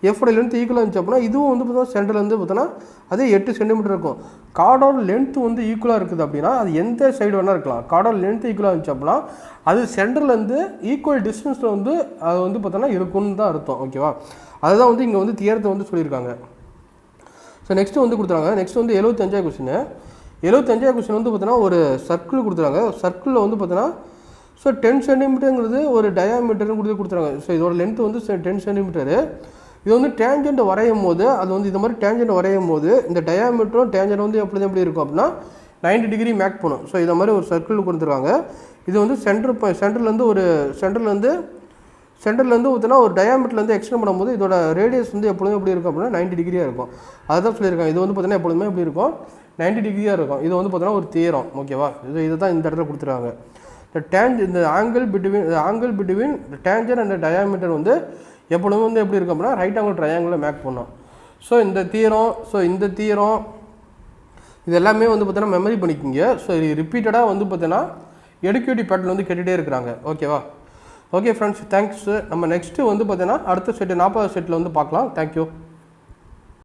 எஃபோட லென்த் ஈக்குவலாக இருந்துச்சு அப்படின்னா இதுவும் வந்து பார்த்தீங்கன்னா சென்டர்லேருந்து பார்த்தோன்னா அதே 8 சென்டிமீட்டர் இருக்கும். கார்டோட லென்த்து வந்து ஈக்குவலாக இருக்குது அப்படின்னா அது எந்த சைடு வேணால் இருக்கலாம். கார்டோட லென்த் ஈக்குவலாக இருந்துச்சு அப்படின்னா அது சென்டர்லேருந்து ஈக்குவல் டிஸ்டன்ஸில் வந்து அது வந்து பார்த்தோன்னா இருக்குன்னு தான் அர்த்தம். ஓகேவா, அதுதான் வந்து இங்கே வந்து தியரத்தை வந்து சொல்லியிருக்காங்க. ஸோ நெக்ஸ்ட்டு வந்து கொடுத்துறாங்க. நெக்ஸ்ட் வந்து 75ஆவது கொஸ்டின். 75ஆவது கொஸ்டின் வந்து பார்த்தோன்னா ஒரு சர்க்கிள் கொடுத்துறாங்க. சர்க்கிளில் வந்து பார்த்தோன்னா ஸோ 10 சென்டிமீட்டருங்கிறது ஒரு டயாமீட்டர்னு கொடுத்துறாங்க. ஸோ இதோட லென்த் வந்து 10 சென்டிமீட்டரு. இது வந்து டேஞ்செண்ட் வரையும் போது அது வந்து இது மாதிரி டேஞ்செண்ட் வரையும் போது இந்த டயாமீட்டரும் டேஞ்செண்ட் வந்து எப்படி இருக்கும் அப்படின்னா 90 டிகிரி மேக் பண்ணும். ஸோ இதை மாதிரி ஒரு சர்க்கிள் கொடுத்துருக்காங்க. இது வந்து சென்டர்லேருந்து பார்த்தீங்கன்னா ஒரு டயாமீட்டர்லேருந்து எக்ஸ்டெண்ட் பண்ணும்போது இதோட ரேடியஸ் வந்து எப்பொழுதுமே எப்படி இருக்கும் அப்படின்னா 90 டிகிரியாக இருக்கும். அதுதான் சொல்லியிருக்காங்க. இது வந்து பார்த்தீங்கன்னா எப்பொழுதுமே எப்படி இருக்கும் 90 டிகிரியாக இருக்கும். இது வந்து பார்த்தீங்கன்னா ஒரு தியரம். ஓகேவா, இதை தான் இந்த இடத்துல கொடுத்துருக்காங்க. இந்த angle between danger and diameter வந்து எப்பொழுதும் வந்து எப்படி இருக்கும் அப்படின்னா ரைட் ஆங்கிள் ட்ரையாங்கிளில் மேக் பண்ணோம். ஸோ இந்த தியரம் இது எல்லாமே வந்து பார்த்தீங்கன்னா மெமரி பண்ணிக்கிங்க. ஸோ இது ரிப்பீட்டடாக வந்து பார்த்தீங்கன்னா எடுக்கேட்டிவ் பேட்டர்ன் வந்து கேட்டுகிட்டே இருக்கிறாங்க. ஓகேவா, ஓகே ஃப்ரெண்ட்ஸ், தேங்க்ஸ். நம்ம நெக்ஸ்ட்டு வந்து பார்த்தீங்கன்னா அடுத்த செட்டு 40வது செட்டில் வந்து பார்க்கலாம். தேங்க்யூ.